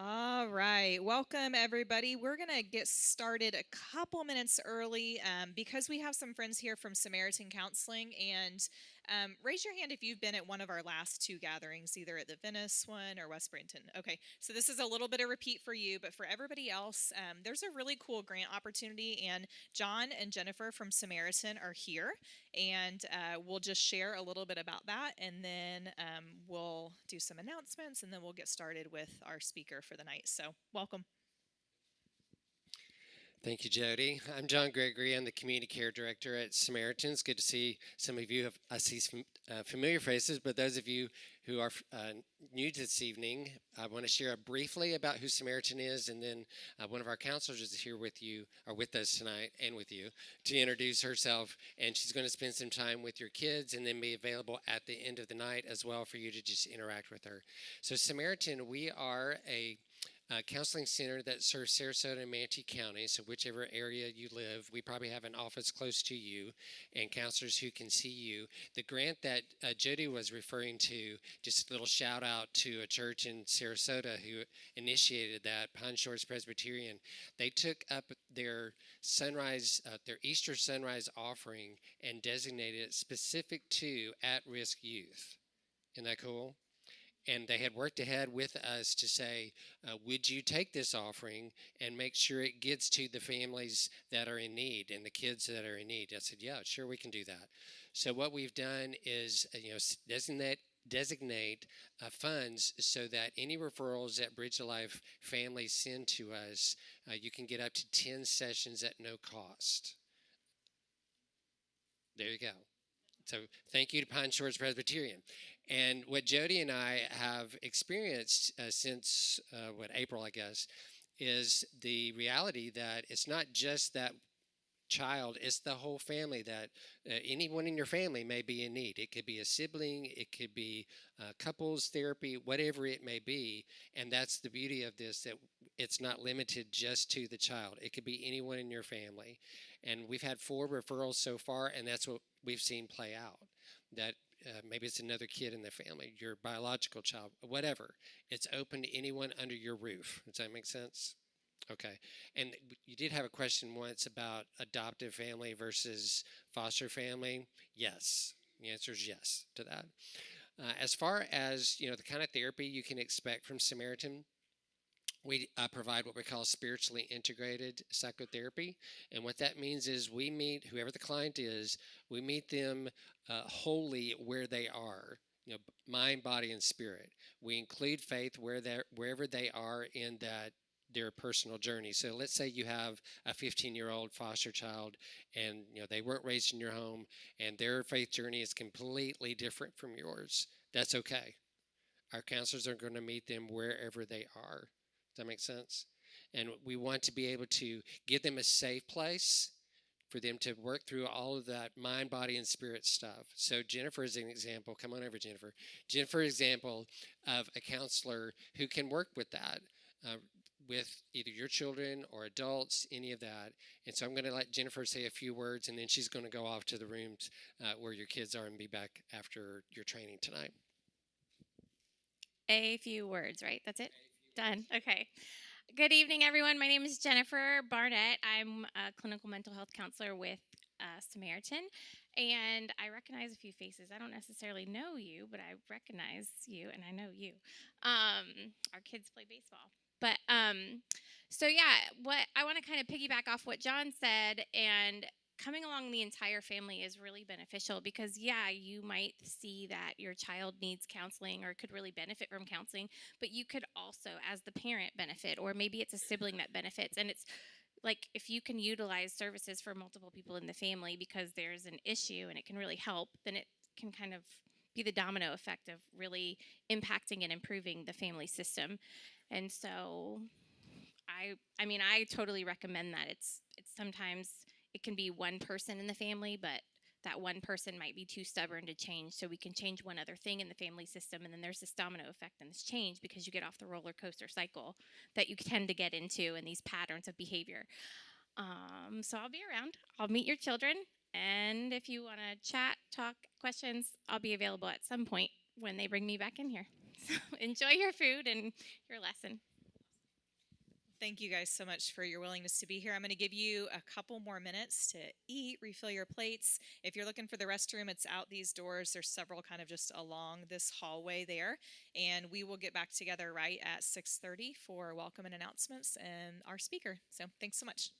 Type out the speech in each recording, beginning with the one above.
All right. Welcome, everybody. We're going to get started a couple minutes early because we have some friends here from Samaritan Counseling. And raise your hand if you've been at one of our last two gatherings, either at the Venice one or West Bradenton. Okay. So this is a little bit of repeat for you, but for everybody else, there's a really cool grant opportunity. And John and Jennifer from Samaritan are here. And we'll just share a little bit about that. And then we'll do some announcements. And then we'll get started with our speaker for the night. So welcome. Thank you, Jody. I'm John Gregory. I'm the Community Care Director at Samaritans. Good to see some of you. I see some familiar faces, but those of you who are new to this evening, I want to share briefly about who Samaritan is, and then one of our counselors is here with you, or with us tonight, and with you, to introduce herself. And she's going to spend some time with your kids, and then be available at the end of the night as well for you to just interact with her. So Samaritan, we are a counseling center that serves Sarasota and Manatee County. So whichever area you live, we probably have an office close to you and counselors who can see you. The grant that Jody was referring to, just a little shout out to a church in Sarasota who initiated that, Pine Shores Presbyterian. They took up their their Easter sunrise offering and designated it specific to at-risk youth. Isn't that cool? And they had worked ahead with us to say, would you take this offering and make sure it gets to the families that are in need and the kids that are in need? I said, yeah, sure, we can do that. So what we've done is, designate funds so that any referrals that Bridge to Life families send to us, you can get up to 10 sessions at no cost. There you go. So thank you to Pine Shores Presbyterian. And what Jody and I have experienced since, April, I guess, is the reality that it's not just that child, it's the whole family, that anyone in your family may be in need. It could be a sibling, it could be couples therapy, whatever it may be. And that's the beauty of this, that it's not limited just to the child. It could be anyone in your family. And we've had 4 referrals so far, and that's what we've seen play out. That maybe it's another kid in the family, your biological child, whatever. It's open to anyone under your roof. Does that make sense? Okay. And you did have a question once about adoptive family versus foster family. Yes. The answer is yes to that. As far as, the kind of therapy you can expect from Samaritan, we provide what we call spiritually integrated psychotherapy. And what that means is we meet whoever the client is, we meet them wholly where they are. Mind, body, and spirit. We include faith wherever they are in their personal journey. So let's say you have a 15-year-old foster child and they weren't raised in your home and their faith journey is completely different from yours. That's okay. Our counselors are going to meet them wherever they are. Does that make sense? And we want to be able to give them a safe place for them to work through all of that mind, body, and spirit stuff. So Jennifer is an example. Come on over, Jennifer. Jennifer is an example of a counselor who can work with that, with either your children or adults, any of that. And so I'm going to let Jennifer say a few words, and then she's going to go off to the rooms where your kids are and be back after your training tonight. A few words, right? That's it? Done. Okay. Good evening, everyone. My name is Jennifer Barnett. I'm a clinical mental health counselor with Samaritan, and I recognize a few faces. I don't necessarily know you, but I recognize you, and I know you. Our kids play baseball. But what I want to kind of piggyback off what John said, and coming along the entire family is really beneficial because, you might see that your child needs counseling or could really benefit from counseling, but you could also, as the parent, benefit, or maybe it's a sibling that benefits. And it's like if you can utilize services for multiple people in the family because there's an issue and it can really help, then it can kind of be the domino effect of really impacting and improving the family system. And so I totally recommend that. It's sometimes it can be one person in the family, but that one person might be too stubborn to change. So we can change one other thing in the family system, and then there's this domino effect and this change because you get off the roller coaster cycle that you tend to get into and these patterns of behavior. So I'll be around. I'll meet your children, and if you want to chat, talk, questions, I'll be available at some point when they bring me back in here. So enjoy your food and your lesson. Thank you guys so much for your willingness to be here. I'm going to give you a couple more minutes to eat, refill your plates. If you're looking for the restroom, it's out these doors. There's several kind of just along this hallway there. And we will get back together right at 6:30 for welcome and announcements and our speaker. So thanks so much.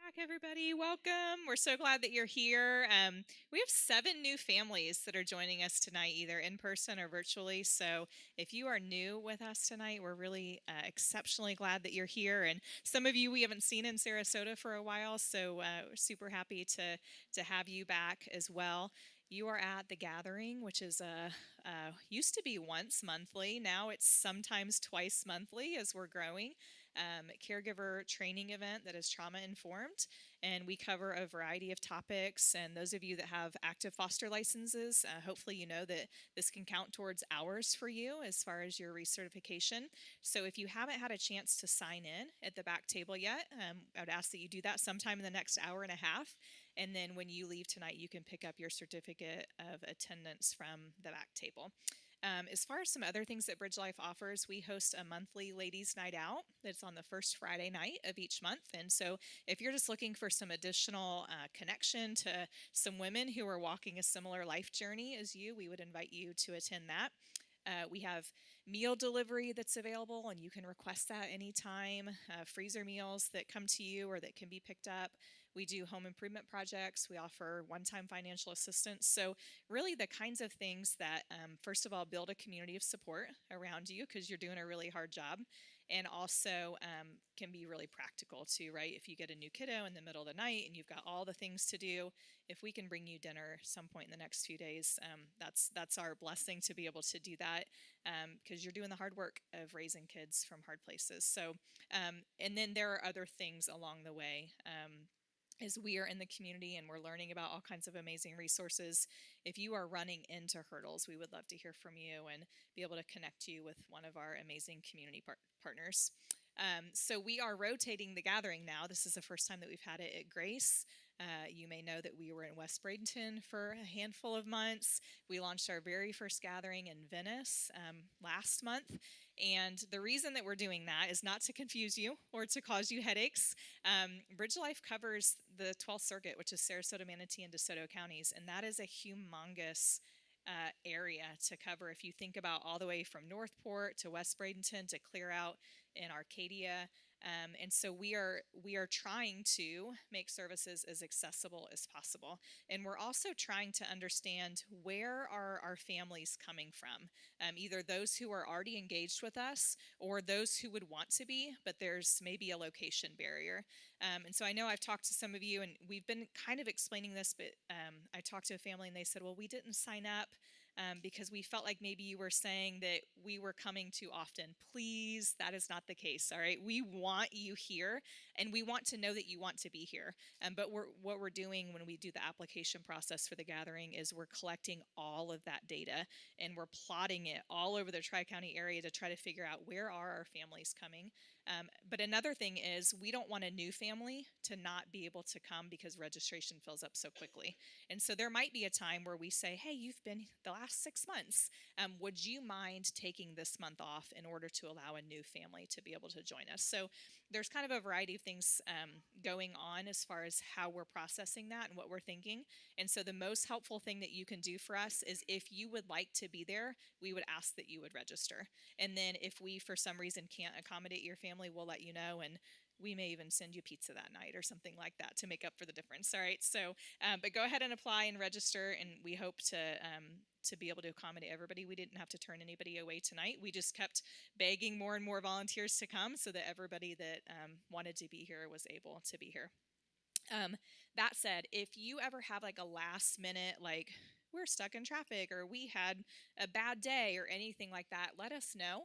Back, everybody. Welcome. We're so glad that you're here. We have 7 new families that are joining us tonight, either in person or virtually. So if you are new with us tonight, we're really exceptionally glad that you're here. And some of you we haven't seen in Sarasota for a while, so we're super happy to have you back as well. You are at the gathering, which is used to be once monthly. Now it's sometimes twice monthly as we're growing. Caregiver training event that is trauma informed, and we cover a variety of topics. And those of you that have active foster licenses, hopefully you know that this can count towards hours for you as far as your recertification. So if you haven't had a chance to sign in at the back table yet, I would ask that you do that sometime in the next hour and a half. And then when you leave tonight, you can pick up your certificate of attendance from the back table. As far as some other things that Bridge Life offers, we host a monthly ladies' night out that's on the first Friday night of each month. And so, if you're just looking for some additional connection to some women who are walking a similar life journey as you, we would invite you to attend that. We have meal delivery that's available, and you can request that anytime. Freezer meals that come to you or that can be picked up. We do home improvement projects. We offer one-time financial assistance. So really the kinds of things that, first of all, build a community of support around you because you're doing a really hard job, and also can be really practical too, right? If you get a new kiddo in the middle of the night and you've got all the things to do, if we can bring you dinner some point in the next few days, that's our blessing to be able to do that, because you're doing the hard work of raising kids from hard places. So, and then there are other things along the way. As we are in the community and we're learning about all kinds of amazing resources, if you are running into hurdles, we would love to hear from you and be able to connect you with one of our amazing community partners. So we are rotating the gathering now. This is the first time that we've had it at Grace. You may know that we were in West Bradenton for a handful of months. We launched our very first gathering in Venice last month. And the reason that we're doing that is not to confuse you or to cause you headaches. Bridge Life covers the 12th Circuit, which is Sarasota, Manatee, and DeSoto counties, and that is a humongous area to cover. If you think about all the way from Northport to West Bradenton to clear out in Arcadia. And so we are trying to make services as accessible as possible. And we're also trying to understand where are our families coming from, either those who are already engaged with us or those who would want to be, but there's maybe a location barrier. And so I know I've talked to some of you, and we've been kind of explaining this, but I talked to a family and they said, well, we didn't sign up because we felt like maybe you were saying that we were coming too often. Please, that is not the case, all right? We want you here, and we want to know that you want to be here. But what we're doing when we do the application process for the gathering is we're collecting all of that data, and we're plotting it all over the Tri-County area to try to figure out where are our families coming. But another thing is we don't want a new family to not be able to come because registration fills up so quickly. And so there might be a time where we say, hey, you've been the last 6 months. Would you mind taking this month off in order to allow a new family to be able to join us? So there's kind of a variety of things going on as far as how we're processing that and what we're thinking. And so the most helpful thing that you can do for us is if you would like to be there, we would ask that you would register. And then if we, for some reason, can't accommodate your family, we'll let you know, and we may even send you pizza that night or something like that to make up for the difference. All right. So, but go ahead and apply and register, and we hope to be able to accommodate everybody. We didn't have to turn anybody away tonight. We just kept begging more and more volunteers to come so that everybody that wanted to be here was able to be here. That said, if you ever have like a last minute, like we're stuck in traffic or we had a bad day or anything like that, let us know,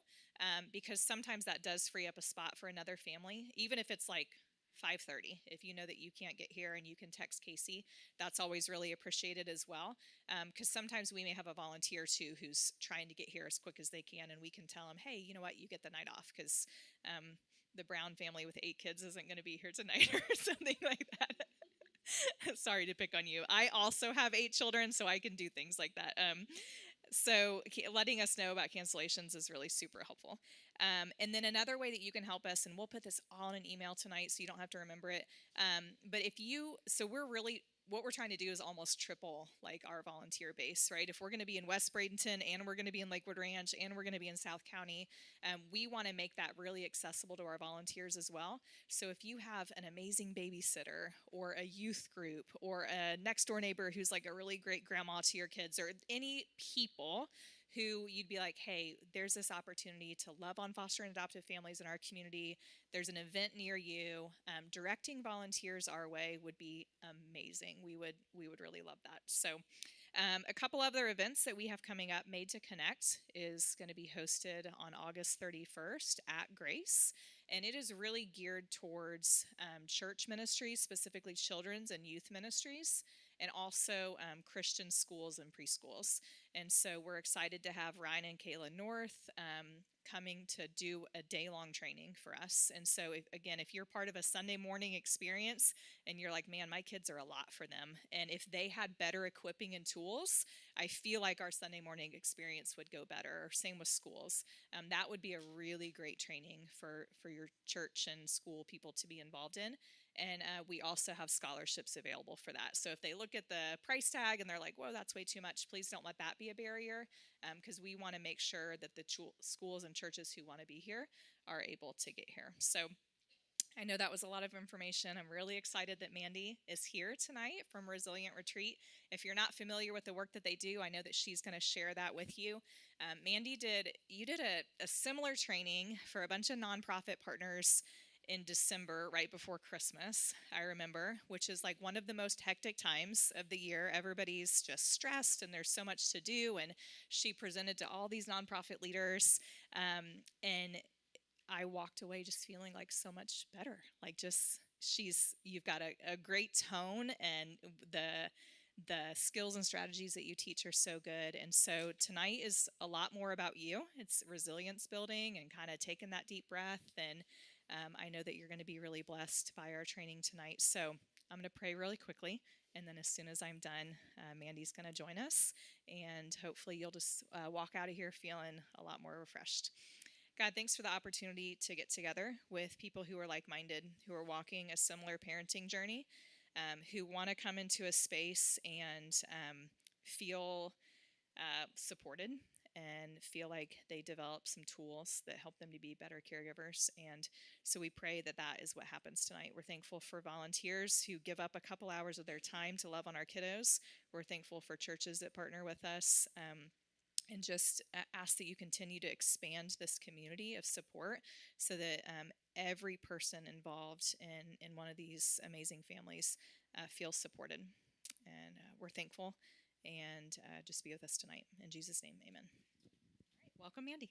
because sometimes that does free up a spot for another family, even if it's like 5:30. If you know that you can't get here and you can text Casey, that's always really appreciated as well, because sometimes we may have a volunteer too who's trying to get here as quick as they can, and we can tell them, hey, you know what, you get the night off because the Brown family with 8 kids isn't going to be here tonight or something like that. Sorry to pick on you. I also have 8 children, so I can do things like that. So letting us know about cancellations is really super helpful. And then another way that you can help us, and we'll put this all in an email tonight so you don't have to remember it. But what we're trying to do is almost triple like our volunteer base, right? If we're going to be in West Bradenton and we're going to be in Lakewood Ranch and we're going to be in South County, we want to make that really accessible to our volunteers as well. So if you have an amazing babysitter or a youth group or a next door neighbor who's like a really great grandma to your kids, or any people who you'd be like, hey, there's this opportunity to love on foster and adoptive families in our community. There's an event near you. Directing volunteers our way would be amazing. We would really love that. So a couple other events that we have coming up. Made to Connect is going to be hosted on August 31st at Grace. And it is really geared towards church ministries, specifically children's and youth ministries, and also Christian schools and preschools. And so we're excited to have Ryan and Kayla North coming to do a day-long training for us. And so, if you're part of a Sunday morning experience and you're like, man, my kids are a lot for them, and if they had better equipping and tools, I feel like our Sunday morning experience would go better. Same with schools. That would be a really great training for your church and school people to be involved in. And we also have scholarships available for that. So if they look at the price tag and they're like, whoa, that's way too much, please don't let that be a barrier, because we want to make sure that the schools and churches who want to be here are able to get here. So I know that was a lot of information. I'm really excited that Mandy is here tonight from Resilient Retreat. If you're not familiar with the work that they do, I know that she's going to share that with you. Mandy, you did a similar training for a bunch of nonprofit partners in December, right before Christmas, I remember, which is like one of the most hectic times of the year. Everybody's just stressed and there's so much to do. And she presented to all these nonprofit leaders. And I walked away just feeling like so much better. Like just you've got a great tone, and the skills and strategies that you teach are so good. And so tonight is a lot more about you. It's resilience building and kind of taking that deep breath. And I know that you're going to be really blessed by our training tonight. So I'm going to pray really quickly. And then as soon as I'm done, Mandy's going to join us. And hopefully you'll just walk out of here feeling a lot more refreshed. God, thanks for the opportunity to get together with people who are like-minded, who are walking a similar parenting journey, who want to come into a space and feel supported and feel like they develop some tools that help them to be better caregivers. And so we pray that that is what happens tonight. We're thankful for volunteers who give up a couple hours of their time to love on our kiddos. We're thankful for churches that partner with us. And just ask that you continue to expand this community of support so that every person involved in one of these amazing families feels supported. And we're thankful. And just be with us tonight. In Jesus' name, amen. All right, welcome, Mandy.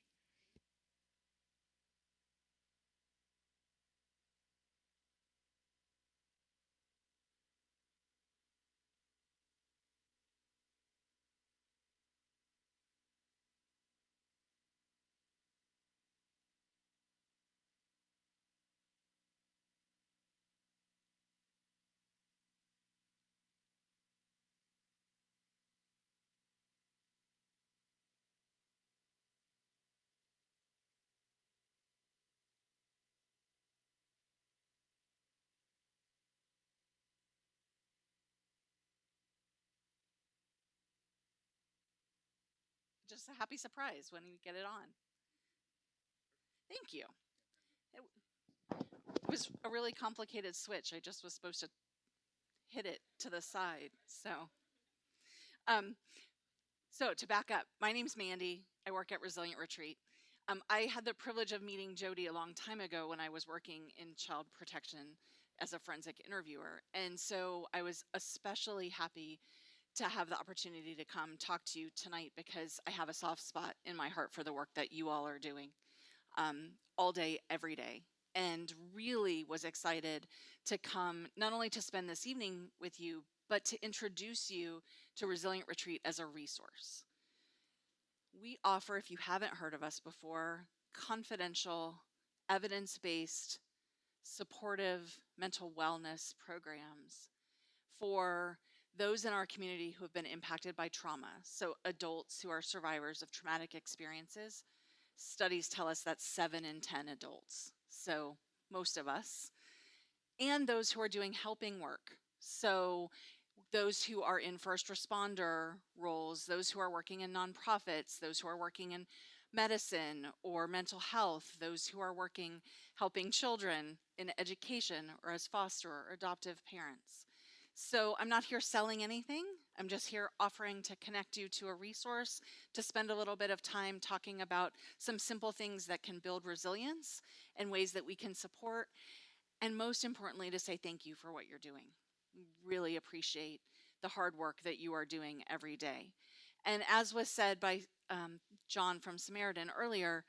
Just a happy surprise when you get it on. Thank you. It was a really complicated switch. I just was supposed to hit it to the side. Um, so to back up, my name's Mandy. I work at Resilient Retreat. I had the privilege of meeting Jody a long time ago when I was working in child protection as a forensic interviewer. And so I was especially happy to have the opportunity to come talk to you tonight because I have a soft spot in my heart for the work that you all are doing all day, every day. And really was excited to come not only to spend this evening with you, but to introduce you to Resilient Retreat as a resource. We offer, if you haven't heard of us before, confidential, evidence-based, supportive mental wellness programs for those in our community who have been impacted by trauma. So adults who are survivors of traumatic experiences. Studies tell us that's 7 in 10 adults, so most of us. And those who are doing helping work. So those who are in first responder roles, those who are working in nonprofits, those who are working in medicine or mental health, those who are working helping children in education or as foster or adoptive parents. So I'm not here selling anything. I'm just here offering to connect you to a resource, to spend a little bit of time talking about some simple things that can build resilience and ways that we can support, and most importantly, to say thank you for what you're doing. Really appreciate the hard work that you are doing every day. And as was said by John from Samaritan earlier,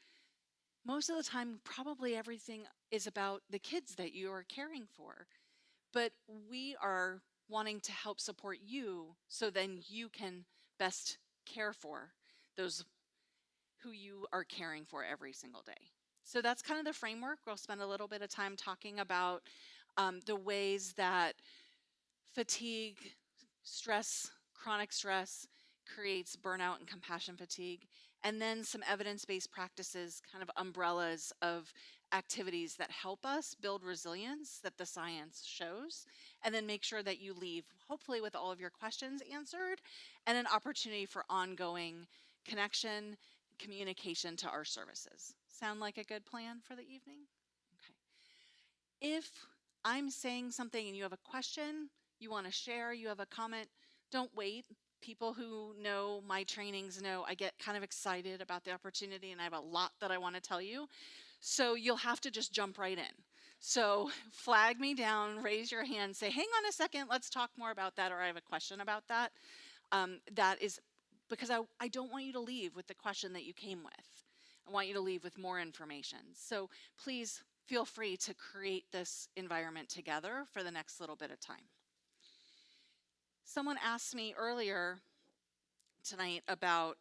most of the time, probably everything is about the kids that you are caring for. But we are wanting to help support you so then you can best care for those who you are caring for every single day. So that's kind of the framework. We'll spend a little bit of time talking about the ways that fatigue, stress, chronic stress creates burnout and compassion fatigue, and then some evidence-based practices, kind of umbrellas of activities that help us build resilience that the science shows, and then make sure that you leave, hopefully, with all of your questions answered and an opportunity for ongoing connection, communication to our services. Sound like a good plan for the evening? Okay. If I'm saying something and you have a question, you want to share, you have a comment, don't wait. People who know my trainings know I get kind of excited about the opportunity and I have a lot that I want to tell you. So you'll have to just jump right in. So flag me down, raise your hand, say, hang on a second, let's talk more about that, or I have a question about that. That is because I don't want you to leave with the question that you came with. I want you to leave with more information. So please feel free to create this environment together for the next little bit of time. Someone asked me earlier tonight about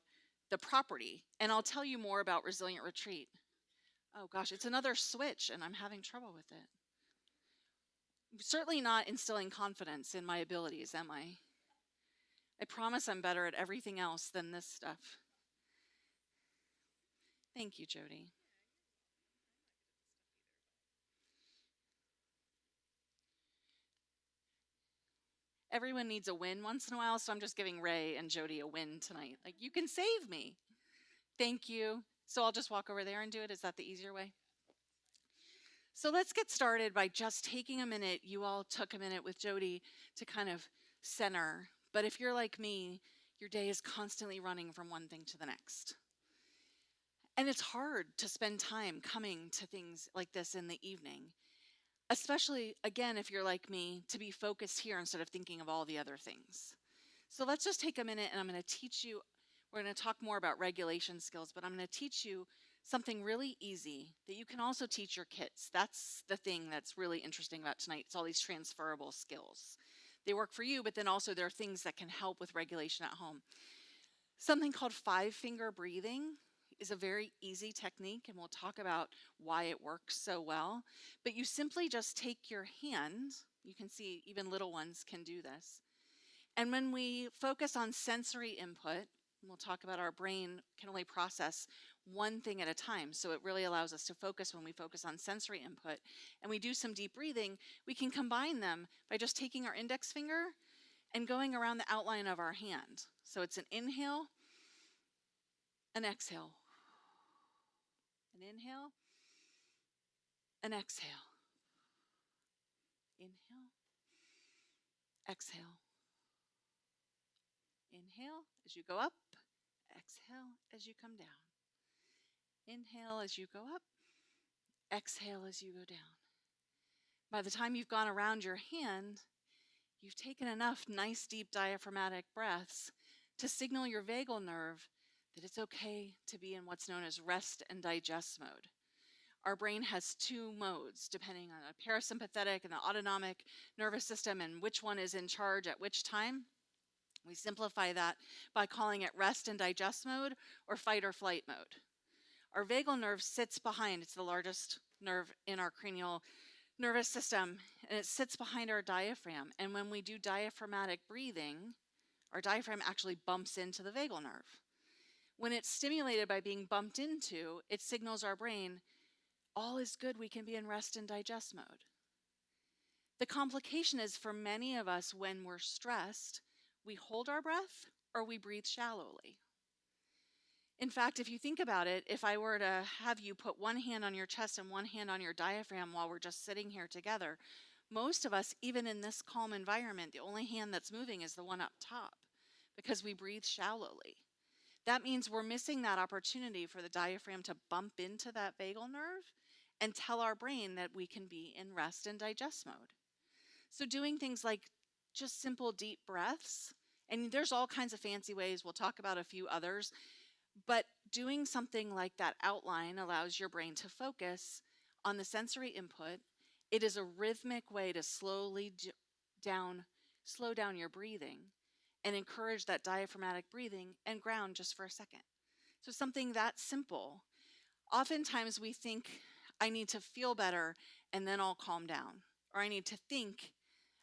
the property, and I'll tell you more about Resilient Retreat. Oh gosh, it's another switch and I'm having trouble with it. I'm certainly not instilling confidence in my abilities, am I? I promise I'm better at everything else than this stuff. Thank you, Jody. Everyone needs a win once in a while, so I'm just giving Ray and Jody a win tonight. Like, you can save me. Thank you. So I'll just walk over there and do it. Is that the easier way? So let's get started by just taking a minute. You all took a minute with Jody to kind of center. But if you're like me, your day is constantly running from one thing to the next. And it's hard to spend time coming to things like this in the evening. Especially, again, if you're like me, to be focused here instead of thinking of all the other things. So let's just take a minute and I'm going to teach you, we're going to talk more about regulation skills, but I'm going to teach you something really easy that you can also teach your kids. That's the thing that's really interesting about tonight. It's all these transferable skills. They work for you, but then also there are things that can help with regulation at home. Something called 5-finger breathing is a very easy technique, and we'll talk about why it works so well. But you simply just take your hand, you can see even little ones can do this. And when we focus on sensory input, and we'll talk about our brain can only process one thing at a time. So it really allows us to focus when we focus on sensory input. And we do some deep breathing, we can combine them by just taking our index finger and going around the outline of our hand. So it's an inhale, an exhale. An inhale, an exhale. Inhale, exhale. Inhale as you go up, exhale as you come down. Inhale as you go up, exhale as you go down. By the time you've gone around your hand, you've taken enough nice deep diaphragmatic breaths to signal your vagal nerve that it's okay to be in what's known as rest and digest mode. Our brain has two modes, depending on the parasympathetic and the autonomic nervous system and which one is in charge at which time. We simplify that by calling it rest and digest mode or fight or flight mode. Our vagal nerve sits behind, it's the largest nerve in our cranial nervous system, and it sits behind our diaphragm. And when we do diaphragmatic breathing, our diaphragm actually bumps into the vagal nerve. When it's stimulated by being bumped into, it signals our brain, all is good, we can be in rest and digest mode. The complication is for many of us when we're stressed, we hold our breath or we breathe shallowly. In fact, if you think about it, if I were to have you put one hand on your chest and one hand on your diaphragm while we're just sitting here together, most of us, even in this calm environment, the only hand that's moving is the one up top because we breathe shallowly. That means we're missing that opportunity for the diaphragm to bump into that vagal nerve and tell our brain that we can be in rest and digest mode. So doing things like just simple deep breaths, and there's all kinds of fancy ways, we'll talk about a few others, but doing something like that outline allows your brain to focus on the sensory input. It is a rhythmic way to slow down your breathing and encourage that diaphragmatic breathing and ground just for a second. So something that simple. Oftentimes we think, I need to feel better and then I'll calm down, or I need to think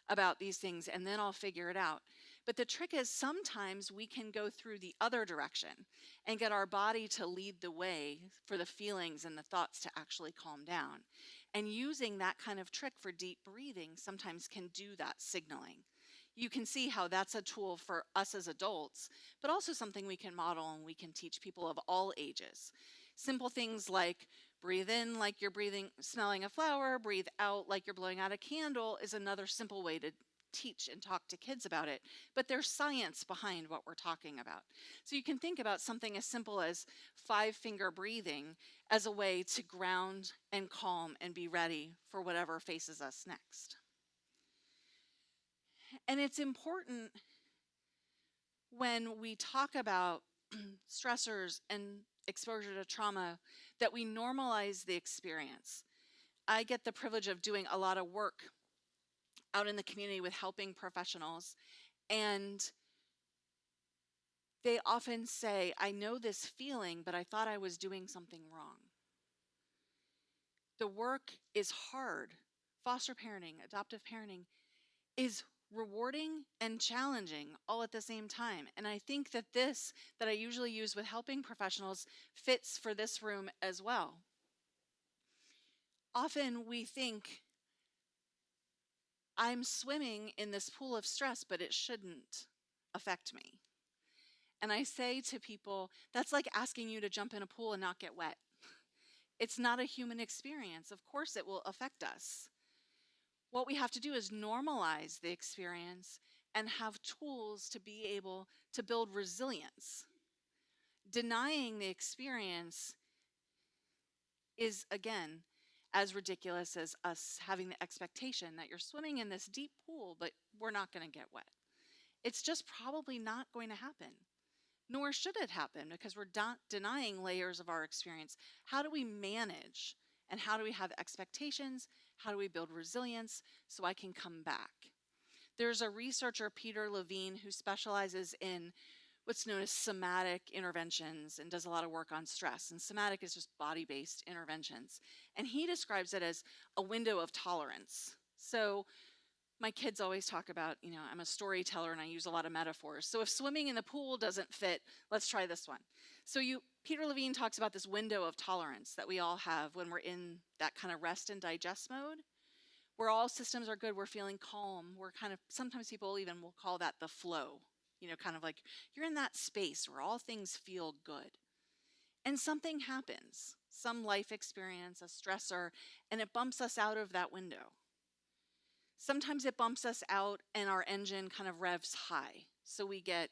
about these things and then I'll figure it out. But the trick is sometimes we can go through the other direction and get our body to lead the way for the feelings and the thoughts to actually calm down. And using that kind of trick for deep breathing sometimes can do that signaling. You can see how that's a tool for us as adults, but also something we can model and we can teach people of all ages. Simple things like breathe in like you're smelling a flower, breathe out like you're blowing out a candle is another simple way to teach and talk to kids about it. But there's science behind what we're talking about. So you can think about something as simple as 5-finger breathing as a way to ground and calm and be ready for whatever faces us next. And it's important when we talk about stressors and exposure to trauma that we normalize the experience. I get the privilege of doing a lot of work out in the community with helping professionals, and they often say, I know this feeling, but I thought I was doing something wrong. The work is hard. Foster parenting, adoptive parenting is rewarding and challenging all at the same time. And I think that this, that I usually use with helping professionals, fits for this room as well. Often we think, I'm swimming in this pool of stress, but it shouldn't affect me. And I say to people, that's like asking you to jump in a pool and not get wet. It's not a human experience. Of course it will affect us. What we have to do is normalize the experience and have tools to be able to build resilience. Denying the experience is, again, as ridiculous as us having the expectation that you're swimming in this deep pool, but we're not going to get wet. It's just probably not going to happen. Nor should it happen, because we're denying layers of our experience. How do we manage? And how do we have expectations? How do we build resilience so I can come back? There's a researcher, Peter Levine, who specializes in what's known as somatic interventions and does a lot of work on stress. And somatic is just body-based interventions. And he describes it as a window of tolerance. So my kids always talk about, I'm a storyteller and I use a lot of metaphors. So if swimming in the pool doesn't fit, let's try this one. So Peter Levine talks about this window of tolerance that we all have when we're in that kind of rest and digest mode, where all systems are good, we're feeling calm. We're sometimes people even will call that the flow, kind of like you're in that space where all things feel good. And something happens, some life experience, a stressor, and it bumps us out of that window. Sometimes it bumps us out and our engine kind of revs high. So we get,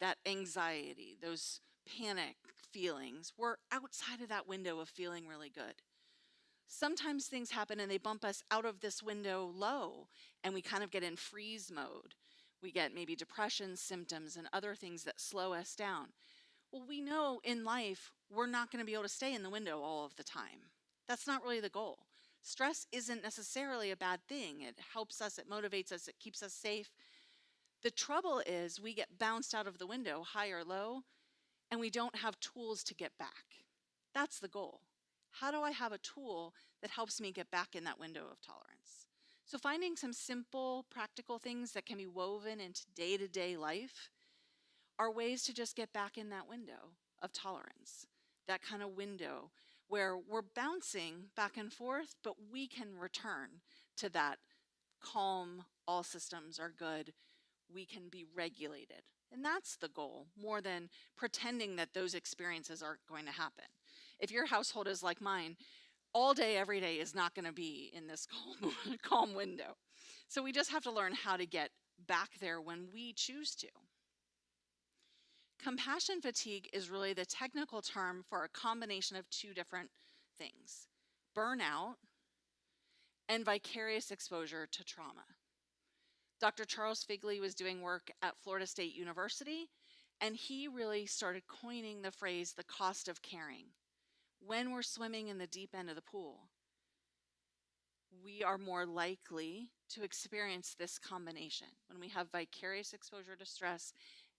that anxiety, those panic feelings. We're outside of that window of feeling really good. Sometimes things happen and they bump us out of this window low and we kind of get in freeze mode. We get maybe depression symptoms and other things that slow us down. Well, we know in life we're not going to be able to stay in the window all of the time. That's not really the goal. Stress isn't necessarily a bad thing. It helps us, it motivates us, it keeps us safe. The trouble is we get bounced out of the window, high or low, and we don't have tools to get back. That's the goal. How do I have a tool that helps me get back in that window of tolerance? So finding some simple, practical things that can be woven into day-to-day life are ways to just get back in that window of tolerance, that kind of window where we're bouncing back and forth, but we can return to that calm, all systems are good, we can be regulated. And that's the goal, more than pretending that those experiences aren't going to happen. If your household is like mine, all day, every day is not going to be in this calm window. So we just have to learn how to get back there when we choose to. Compassion fatigue is really the technical term for a combination of two different things: burnout and vicarious exposure to trauma. Dr. Charles Figley was doing work at Florida State University, and he really started coining the phrase, the cost of caring. When we're swimming in the deep end of the pool, we are more likely to experience this combination when we have vicarious exposure to stress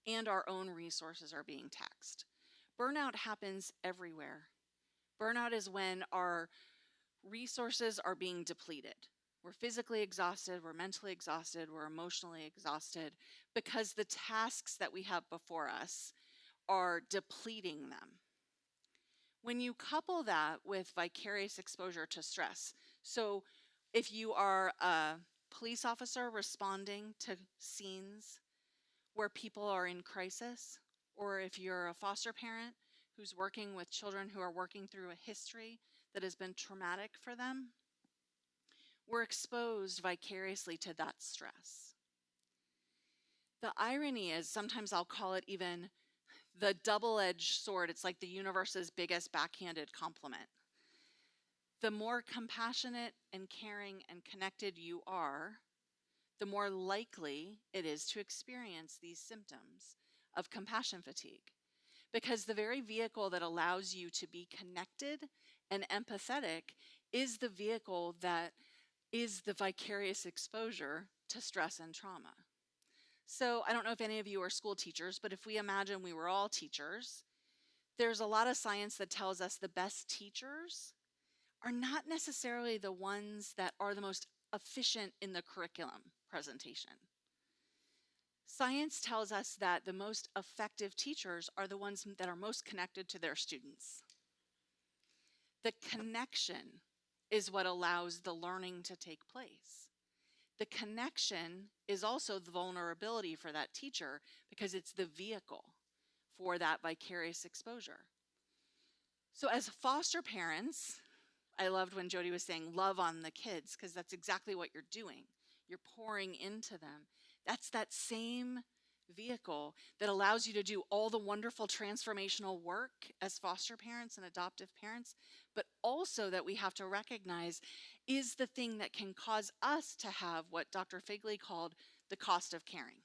and our own resources are being taxed. Burnout happens everywhere. Burnout is when our resources are being depleted. We're physically exhausted, we're mentally exhausted, we're emotionally exhausted because the tasks that we have before us are depleting them. When you couple that with vicarious exposure to stress, so if you are a police officer responding to scenes where people are in crisis, or if you're a foster parent who's working with children who are working through a history that has been traumatic for them, we're exposed vicariously to that stress. The irony is, sometimes I'll call it even the double-edged sword. It's like the universe's biggest backhanded compliment. The more compassionate and caring and connected you are, the more likely it is to experience these symptoms of compassion fatigue. Because the very vehicle that allows you to be connected and empathetic is the vehicle that is the vicarious exposure to stress and trauma. So I don't know if any of you are school teachers, but if we imagine we were all teachers, there's a lot of science that tells us the best teachers are not necessarily the ones that are the most efficient in the curriculum presentation. Science tells us that the most effective teachers are the ones that are most connected to their students. The connection is what allows the learning to take place. The connection is also the vulnerability for that teacher because it's the vehicle for that vicarious exposure. So as foster parents, I loved when Jody was saying love on the kids, because that's exactly what you're doing. You're pouring into them. That's that same vehicle that allows you to do all the wonderful transformational work as foster parents and adoptive parents, but also that we have to recognize is the thing that can cause us to have what Dr. Figley called the cost of caring.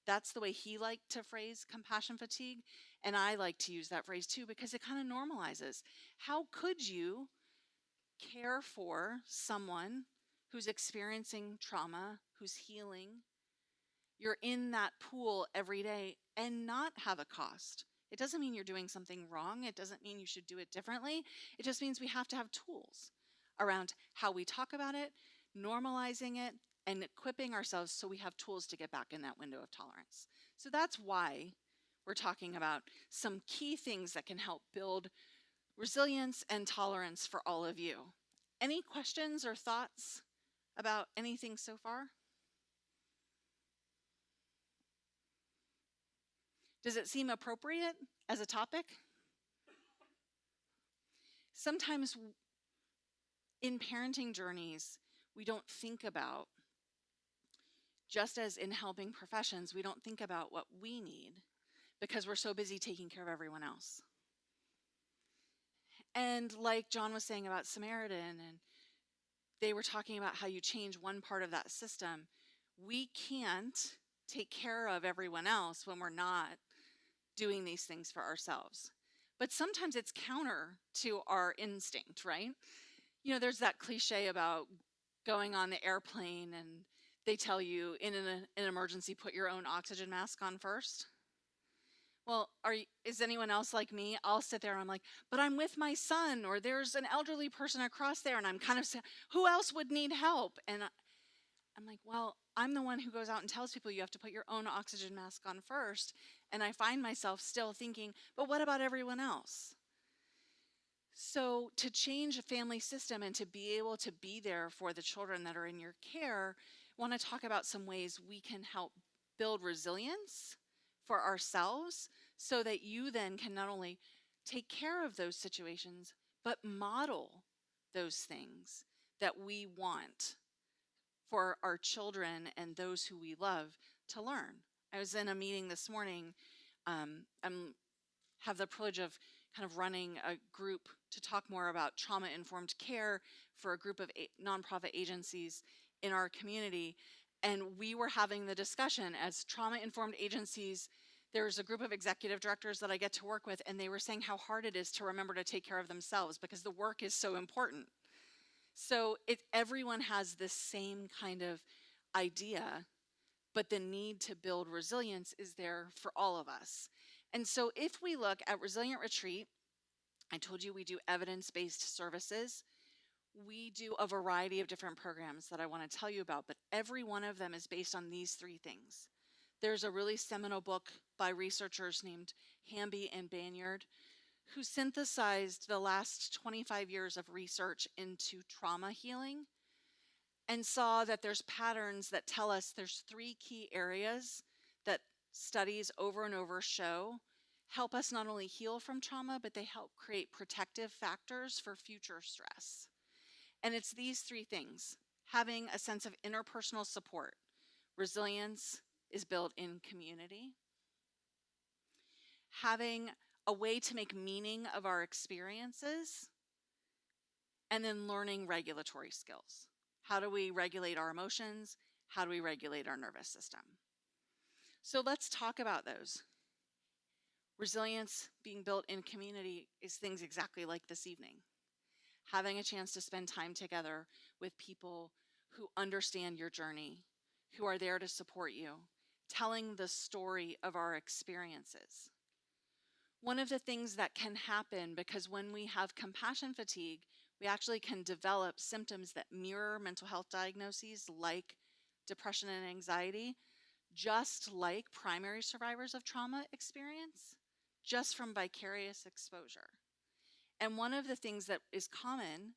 That's the way he liked to phrase compassion fatigue, and I like to use that phrase too because it kind of normalizes. How could you care for someone who's experiencing trauma, who's healing? You're in that pool every day and not have a cost. It doesn't mean you're doing something wrong. It doesn't mean you should do it differently. It just means we have to have tools around how we talk about it, normalizing it, and equipping ourselves so we have tools to get back in that window of tolerance. So that's why we're talking about some key things that can help build resilience and tolerance for all of you. Any questions or thoughts about anything so far? Does it seem appropriate as a topic? Sometimes in parenting journeys, we don't think about, just as in helping professions, we don't think about what we need because we're so busy taking care of everyone else. And like John was saying about Samaritan, and they were talking about how you change one part of that system, we can't take care of everyone else when we're not doing these things for ourselves. But sometimes it's counter to our instinct, right? You know, there's that cliche about going on the airplane and they tell you in an emergency, put your own oxygen mask on first. Well, is anyone else like me? I'll sit there and I'm like, but I'm with my son, or there's an elderly person across there, and I'm kind of saying, who else would need help? And I'm like, well, I'm the one who goes out and tells people you have to put your own oxygen mask on first. And I find myself still thinking, but what about everyone else? So to change a family system and to be able to be there for the children that are in your care, I want to talk about some ways we can help build resilience for ourselves so that you then can not only take care of those situations, but model those things that we want for our children and those who we love to learn. I was in a meeting this morning. I have the privilege of kind of running a group to talk more about trauma-informed care for a group of nonprofit agencies in our community. And we were having the discussion as trauma-informed agencies. There's a group of executive directors that I get to work with, and they were saying how hard it is to remember to take care of themselves because the work is so important. So everyone has this same kind of idea, but the need to build resilience is there for all of us. And so if we look at Resilient Retreat, I told you we do evidence-based services. We do a variety of different programs that I want to tell you about, but every one of them is based on these three things. There's a really seminal book by researchers named Hamby and Banyard who synthesized the last 25 years of research into trauma healing and saw that there's patterns that tell us there's three key areas that studies over and over show help us not only heal from trauma, but they help create protective factors for future stress. And it's these three things: having a sense of interpersonal support. Resilience is built in community. Having a way to make meaning of our experiences. And then learning regulatory skills. How do we regulate our emotions? How do we regulate our nervous system? So let's talk about those. Resilience being built in community is things exactly like this evening. Having a chance to spend time together with people who understand your journey, who are there to support you, telling the story of our experiences. One of the things that can happen, because when we have compassion fatigue, we actually can develop symptoms that mirror mental health diagnoses like depression and anxiety, just like primary survivors of trauma experience, just from vicarious exposure. And one of the things that is common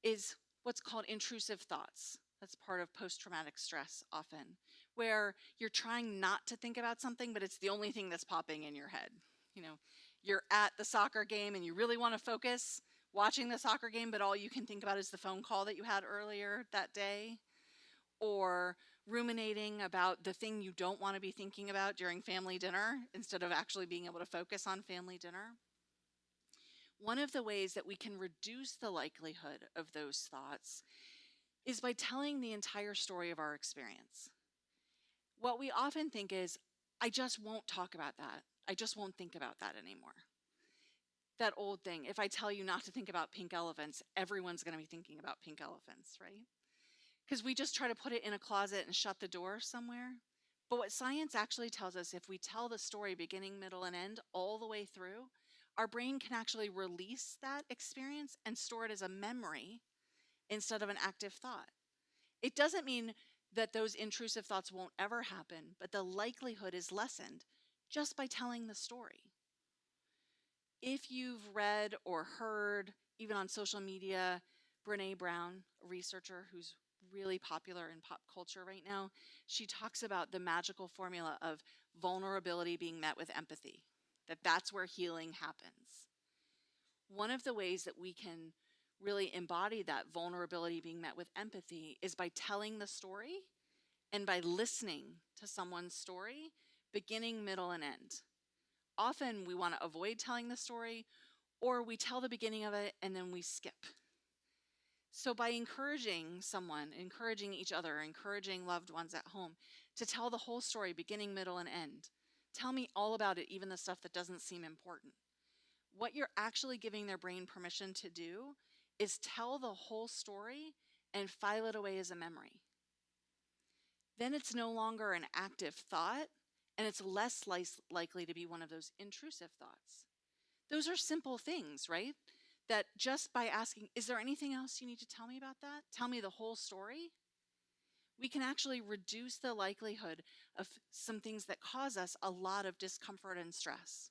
is what's called intrusive thoughts. That's part of post-traumatic stress often, where you're trying not to think about something, but it's the only thing that's popping in your head. You know, you're at the soccer game and you really want to focus watching the soccer game, but all you can think about is the phone call that you had earlier that day, or ruminating about the thing you don't want to be thinking about during family dinner instead of actually being able to focus on family dinner. One of the ways that we can reduce the likelihood of those thoughts is by telling the entire story of our experience. What we often think is, I just won't talk about that. I just won't think about that anymore. That old thing, if I tell you not to think about pink elephants, everyone's going to be thinking about pink elephants, right? Because we just try to put it in a closet and shut the door somewhere. But what science actually tells us, if we tell the story beginning, middle, and end all the way through, our brain can actually release that experience and store it as a memory instead of an active thought. It doesn't mean that those intrusive thoughts won't ever happen, but the likelihood is lessened just by telling the story. If you've read or heard, even on social media, Brene Brown, a researcher who's really popular in pop culture right now, she talks about the magical formula of vulnerability being met with empathy, that's where healing happens. One of the ways that we can really embody that vulnerability being met with empathy is by telling the story and by listening to someone's story, beginning, middle, and end. Often we want to avoid telling the story, or we tell the beginning of it and then we skip. So by encouraging someone, encouraging each other, encouraging loved ones at home to tell the whole story, beginning, middle, and end. Tell me all about it, even the stuff that doesn't seem important. What you're actually giving their brain permission to do is tell the whole story and file it away as a memory. Then it's no longer an active thought, and it's less likely to be one of those intrusive thoughts. Those are simple things, right? That just by asking, is there anything else you need to tell me about that? Tell me the whole story. We can actually reduce the likelihood of some things that cause us a lot of discomfort and stress.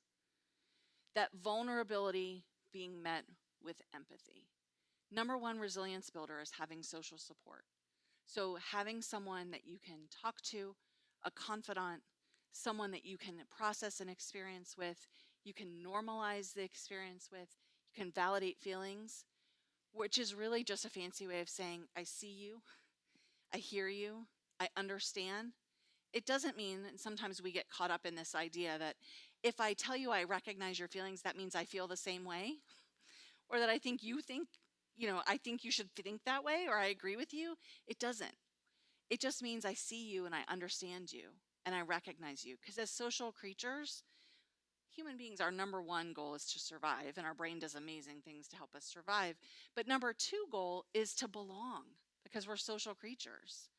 That vulnerability being met with empathy. Number one resilience builder is having social support. So having someone that you can talk to, a confidant, someone that you can process an experience with, you can normalize the experience with, you can validate feelings, which is really just a fancy way of saying, I see you, I hear you, I understand. It doesn't mean, and sometimes we get caught up in this idea that if I tell you I recognize your feelings, that means I feel the same way, or that I think you think, I think you should think that way, or I agree with you. It doesn't. It just means I see you and I understand you and I recognize you. Because as social creatures, human beings, our number one goal is to survive, and our brain does amazing things to help us survive. But number two goal is to belong, because we're social creatures.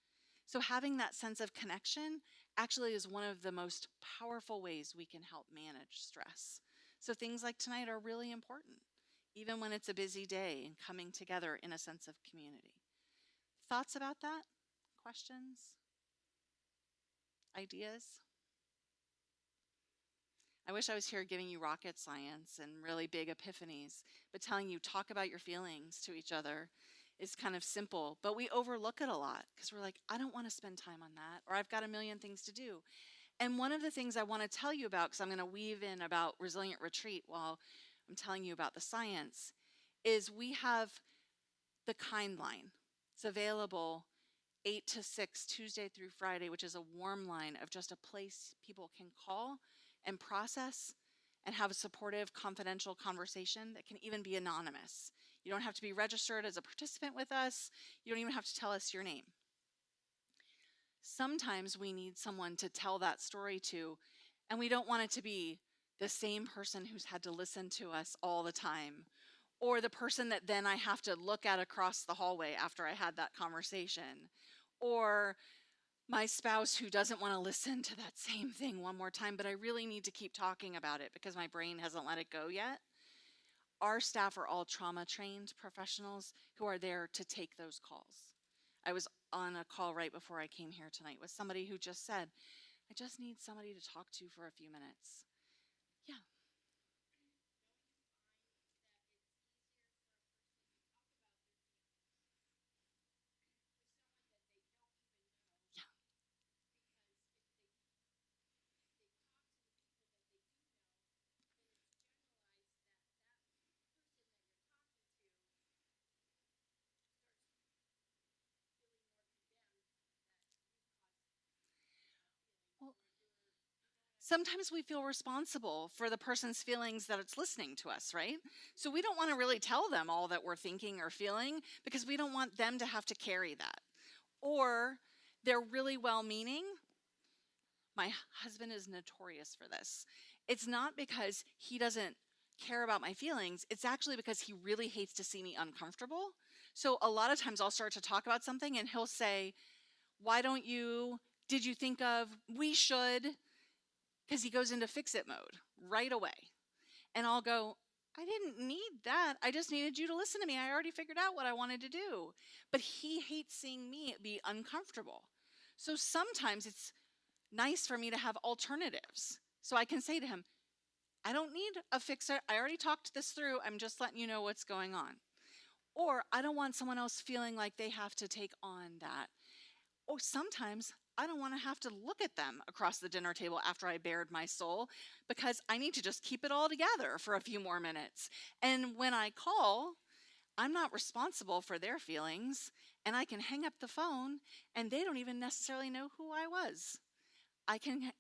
So having that sense of connection actually is one of the most powerful ways we can help manage stress. So things like tonight are really important. even when it's a busy day, and coming together in a sense of community. Thoughts about that? Questions? Ideas? I wish I was here giving you rocket science and really big epiphanies, but telling you talk about your feelings to each other is kind of simple, but we overlook it a lot because we're like, I don't want to spend time on that, or I've got a million things to do. And one of the things I want to tell you about, because I'm going to weave in about resilient retreat while I'm telling you about the science, is we have the Kind line. It's available 8 to 6, Tuesday through Friday, which is a warm line of just a place people can call and process and have a supportive, confidential conversation that can even be anonymous. You don't have to be registered as a participant with us. You don't even have to tell us your name. Sometimes we need someone to tell that story to, and we don't want it to be the same person who's had to listen to us all the time, or the person that then I have to look at across the hallway after I had that conversation, or my spouse who doesn't want to listen to that same thing one more time, but I really need to keep talking about it because my brain hasn't let it go yet. Our staff are all trauma trained professionals who are there to take those calls. I was on a call right before I came here tonight with somebody who just said, I just need somebody to talk to for a few minutes. Yeah. Yeah. Well, sometimes we feel responsible for the person's feelings that it's listening to us, right? So we don't want to really tell them all that we're thinking or feeling because we don't want them to have to carry that. Or they're really well meaning. My husband is notorious for this. It's not because he doesn't care about my feelings, it's actually because he really hates to see me uncomfortable. So a lot of times I'll start to talk about something and he'll say, why don't you, did you think of, we should, because he goes into fix it mode right away. And I'll go, I didn't need that. I just needed you to listen to me. I already figured out what I wanted to do. But he hates seeing me be uncomfortable. So sometimes it's nice for me to have alternatives. So I can say to him, I don't need a fixer. I already talked this through. I'm just letting you know what's going on. Or I don't want someone else feeling like they have to take on that. Or sometimes I don't want to have to look at them across the dinner table after I bared my soul because I need to just keep it all together for a few more minutes. And when I call, I'm not responsible for their feelings, and I can hang up the phone and they don't even necessarily know who I was.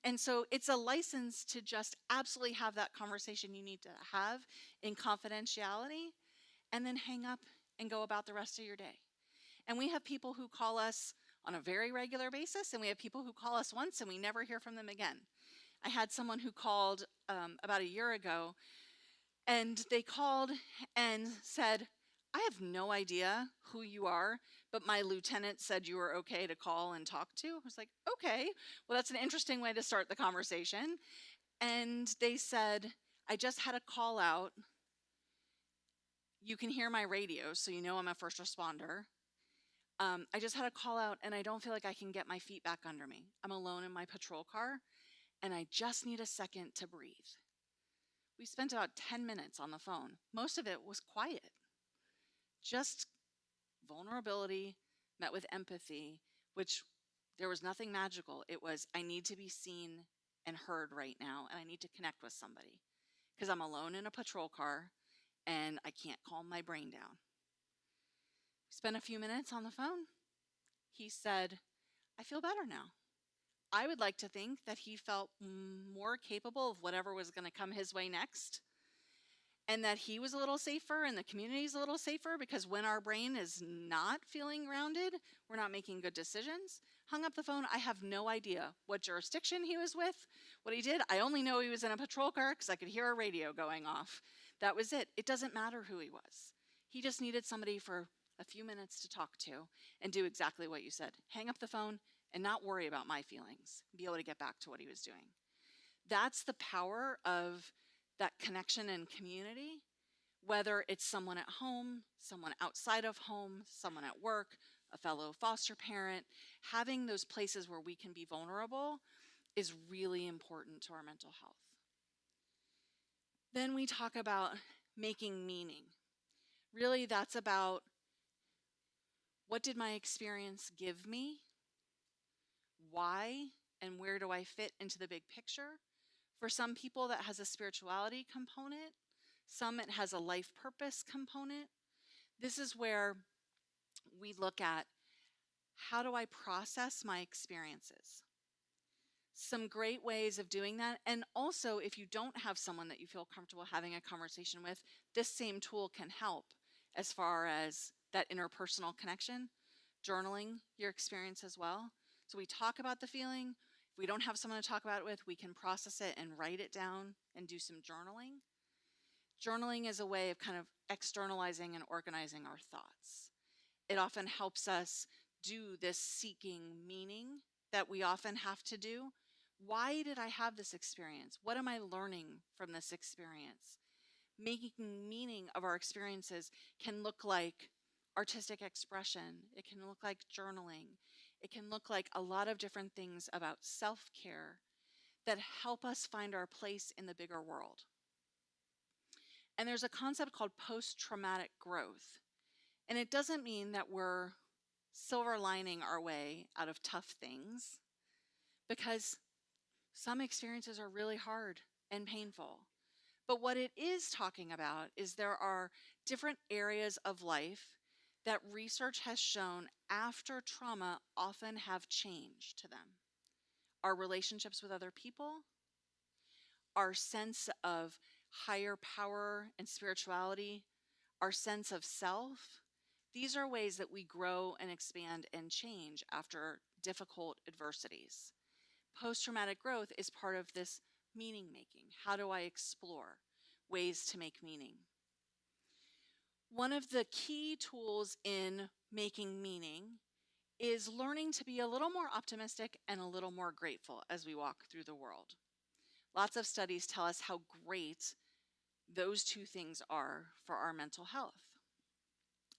And so it's a license to just absolutely have that conversation you need to have in confidentiality and then hang up and go about the rest of your day. And we have people who call us on a very regular basis, and we have people who call us once and we never hear from them again. I had someone who called about a year ago, and they called and said, I have no idea who you are, but my lieutenant said you were okay to call and talk to. I was like, okay, well, that's an interesting way to start the conversation. And they said, I just had a call out. You can hear my radio, so you know I'm a first responder. I just had a call out and I don't feel like I can get my feet back under me. I'm alone in my patrol car and I just need a second to breathe. We spent about 10 minutes on the phone. Most of it was quiet. Just vulnerability met with empathy, which there was nothing magical. It was, I need to be seen and heard right now, and I need to connect with somebody because I'm alone in a patrol car and I can't calm my brain down. We spent a few minutes on the phone. He said, I feel better now. I would like to think that he felt more capable of whatever was going to come his way next, and that he was a little safer and the community is a little safer because when our brain is not feeling grounded, we're not making good decisions. Hung up the phone. I have no idea what jurisdiction he was with, what he did. I only know he was in a patrol car because I could hear a radio going off. That was it. It doesn't matter who he was. He just needed somebody for a few minutes to talk to and do exactly what you said. Hang up the phone and not worry about my feelings. Be able to get back to what he was doing. That's the power of that connection and community Whether it's someone at home, someone outside of home, someone at work, a fellow foster parent, having those places where we can be vulnerable is really important to our mental health. Then we talk about making meaning. Really, that's about what did my experience give me? Why and where do I fit into the big picture? For some people, that has a spirituality component. Some, it has a life purpose component. This is where we look at how do I process my experiences? Some great ways of doing that. And also, if you don't have someone that you feel comfortable having a conversation with, this same tool can help as far as that interpersonal connection, journaling your experience as well. So we talk about the feeling. If we don't have someone to talk about it with, we can process it and write it down and do some journaling. Journaling is a way of kind of externalizing and organizing our thoughts. It often helps us do this seeking meaning that we often have to do. Why did I have this experience? What am I learning from this experience? Making meaning of our experiences can look like artistic expression. It can look like journaling. It can look like a lot of different things about self-care that help us find our place in the bigger world. And there's a concept called post-traumatic growth. And it doesn't mean that we're silver lining our way out of tough things, because some experiences are really hard and painful. But what it is talking about is there are different areas of life that research has shown after trauma often have changed to them. Our relationships with other people, our sense of higher power and spirituality, our sense of self. These are ways that we grow and expand and change after difficult adversities. Post-traumatic growth is part of this meaning making. How do I explore ways to make meaning? One of the key tools in making meaning is learning to be a little more optimistic and a little more grateful as we walk through the world. Lots of studies tell us how great those two things are for our mental health.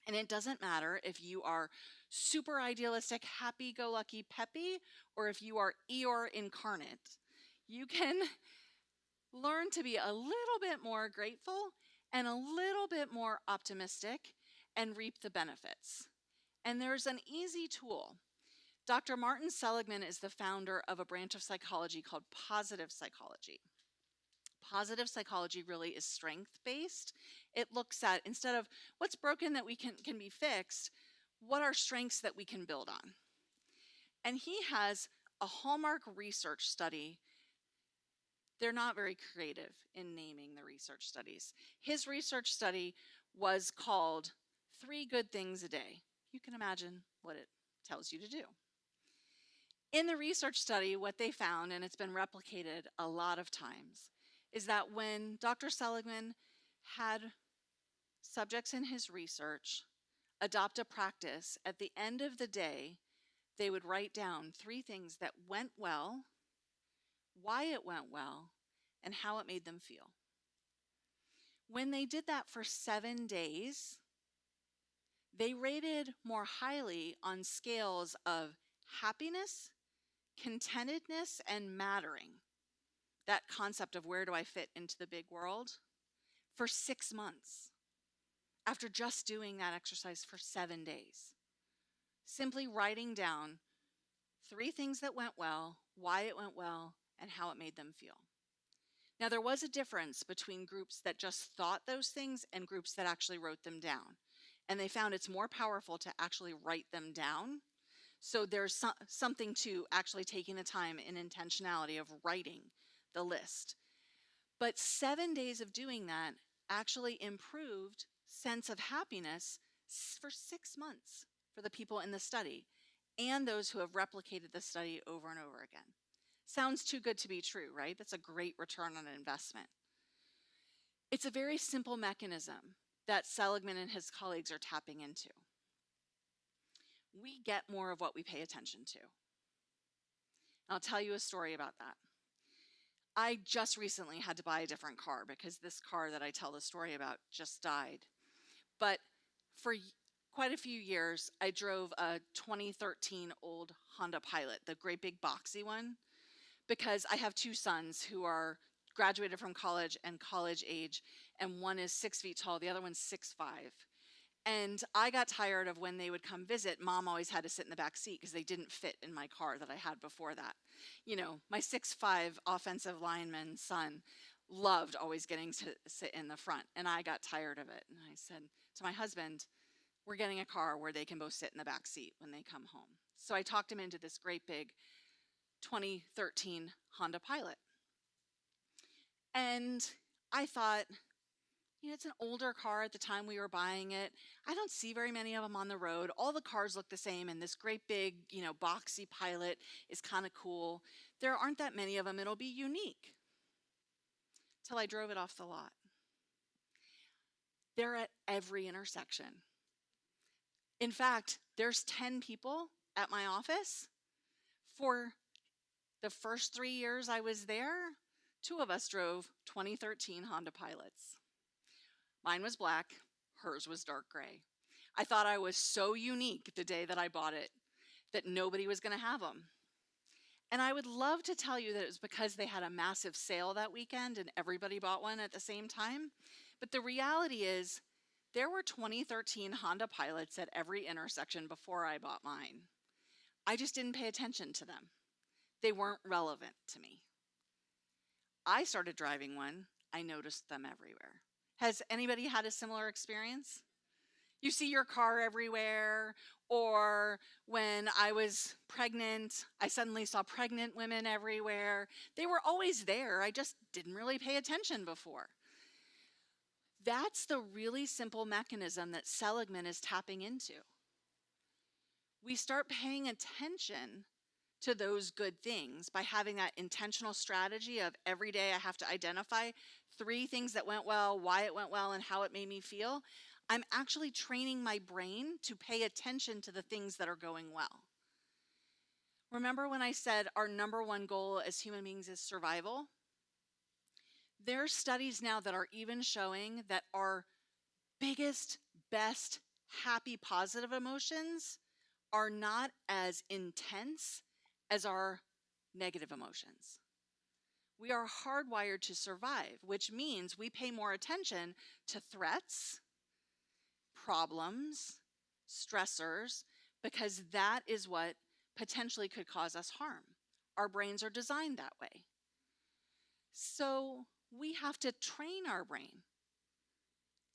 And it doesn't matter if you are super idealistic, happy-go-lucky, peppy, or if you are Eeyore incarnate. You can learn to be a little bit more grateful and a little bit more optimistic and reap the benefits. And there's an easy tool. Dr. Martin Seligman is the founder of a branch of psychology called positive psychology. Positive psychology really is strength-based. It looks at, instead of what's broken that we can be fixed, what are strengths that we can build on? And he has a hallmark research study. They're not very creative in naming the research studies. His research study was called 3 Good Things a Day. You can imagine what it tells you to do. In the research study, what they found, and it's been replicated a lot of times, is that when Dr. Seligman had subjects in his research adopt a practice, at the end of the day, they would write down 3 things that went well, why it went well, and how it made them feel. When they did that for 7 days, they rated more highly on scales of happiness, contentedness, and mattering. That concept of where do I fit into the big world, for 6 months, after just doing that exercise for 7 days. Simply writing down 3 things that went well, why it went well, and how it made them feel. Now, there was a difference between groups that just thought those things and groups that actually wrote them down. And they found it's more powerful to actually write them down. So there's something to actually taking the time and intentionality of writing the list. But 7 days of doing that actually improved sense of happiness for 6 months for the people in the study and those who have replicated the study over and over again. Sounds too good to be true, right? That's a great return on investment. It's a very simple mechanism that Seligman and his colleagues are tapping into. We get more of what we pay attention to. I'll tell you a story about that. I just recently had to buy a different car because this car that I tell the story about just died. But for quite a few years, I drove a 2013 old Honda Pilot, the great big boxy one, because I have two sons who are graduated from college and college age, and one is 6 feet tall, the other one's 6'5". And I got tired of when they would come visit, mom always had to sit in the back seat because they didn't fit in my car that I had before that. You know, my 6'5" offensive lineman son loved always getting to sit in the front, and I got tired of it. And I said to my husband, we're getting a car where they can both sit in the back seat when they come home. So I talked him into this great big 2013 Honda Pilot. And I thought, you know, it's an older car at the time we were buying it. I don't see very many of them on the road. All the cars look the same, and this great big, you know, boxy Pilot is kind of cool. There aren't that many of them. It'll be unique. Till I drove it off the lot. They're at every intersection. In fact, there's 10 people at my office. For the first 3 years I was there, 2 of us drove 2013 Honda Pilots. Mine was black, hers was dark gray. I thought I was so unique the day that I bought it that nobody was going to have them. And I would love to tell you that it was because they had a massive sale that weekend and everybody bought one at the same time. But the reality is, there were 2013 Honda Pilots at every intersection before I bought mine. I just didn't pay attention to them. They weren't relevant to me. I started driving one, I noticed them everywhere. Has anybody had a similar experience? You see your car everywhere, or when I was pregnant, I suddenly saw pregnant women everywhere. They were always there, I just didn't really pay attention before. That's the really simple mechanism that Seligman is tapping into. We start paying attention to those good things by having that intentional strategy of every day I have to identify 3 things that went well, why it went well, and how it made me feel. I'm actually training my brain to pay attention to the things that are going well. Remember when I said our number one goal as human beings is survival? There are studies now that are even showing that our biggest, best, happy, positive emotions are not as intense as our negative emotions. We are hardwired to survive, which means we pay more attention to threats, problems, stressors, because that is what potentially could cause us harm. Our brains are designed that way. So we have to train our brain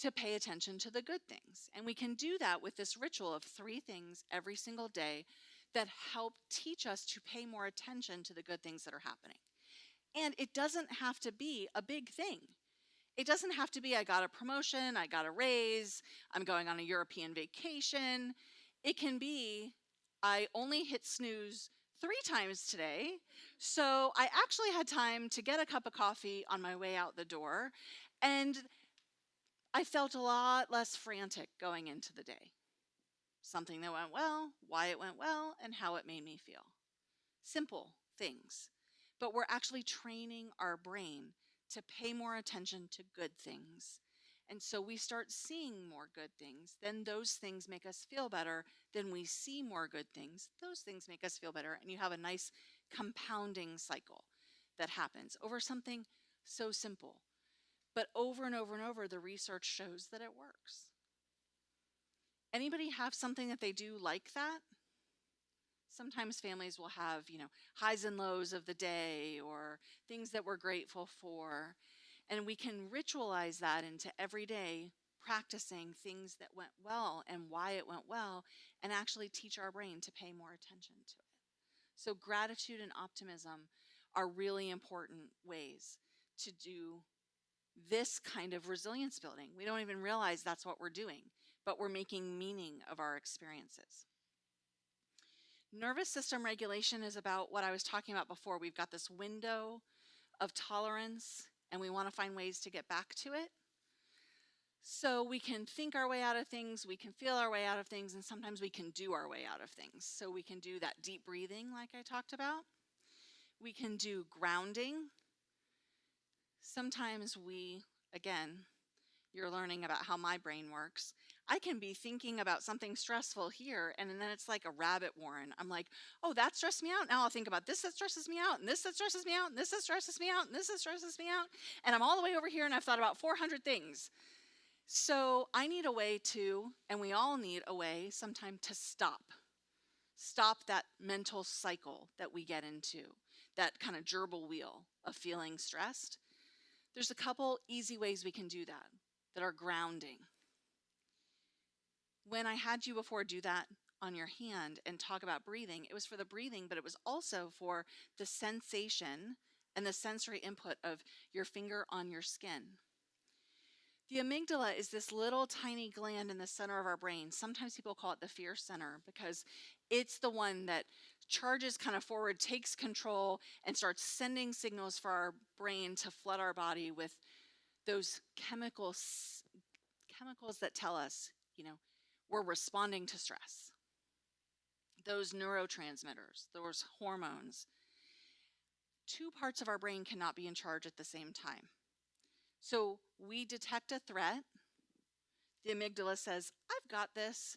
to pay attention to the good things. And we can do that with this ritual of 3 things every single day that help teach us to pay more attention to the good things that are happening. And it doesn't have to be a big thing. It doesn't have to be, I got a promotion, I got a raise, I'm going on a European vacation. It can be, I only hit snooze 3 times today, so I actually had time to get a cup of coffee on my way out the door, and I felt a lot less frantic going into the day. Something that went well, why it went well, and how it made me feel. Simple things. But we're actually training our brain to pay more attention to good things. And so we start seeing more good things. Then those things make us feel better. Then we see more good things. Those things make us feel better. And you have a nice compounding cycle that happens over something so simple. But over and over and over, the research shows that it works. Anybody have something that they do like that? Sometimes families will have, highs and lows of the day or things that we're grateful for. And we can ritualize that into every day practicing things that went well and why it went well, and actually teach our brain to pay more attention to it. So gratitude and optimism are really important ways to do this kind of resilience building. We don't even realize that's what we're doing, but we're making meaning of our experiences. Nervous system regulation is about what I was talking about before. We've got this window of tolerance, and we want to find ways to get back to it. So we can think our way out of things, we can feel our way out of things, and sometimes we can do our way out of things. So we can do that deep breathing like I talked about. We can do grounding, Sometimes again, you're learning about how my brain works. I can be thinking about something stressful here, and then it's like a rabbit warren. I'm like, oh, that stressed me out. Now I'll think about this that stresses me out, and this that stresses me out, and this that stresses me out, and this that stresses me out. And I'm all the way over here, and I've thought about 400 things. So I need a way to, and we all need a way sometime to stop that mental cycle that we get into, that kind of gerbil wheel of feeling stressed. There's a couple easy ways we can do that are grounding. When I had you before do that on your hand and talk about breathing, it was for the breathing, but it was also for the sensation and the sensory input of your finger on your skin. The amygdala is this little tiny gland in the center of our brain. Sometimes people call it the fear center because it's the one that charges kind of forward, takes control, and starts sending signals for our brain to flood our body with those chemicals that tell us, we're responding to stress. Those neurotransmitters, those hormones. Two parts of our brain cannot be in charge at the same time. So we detect a threat. The amygdala says, I've got this,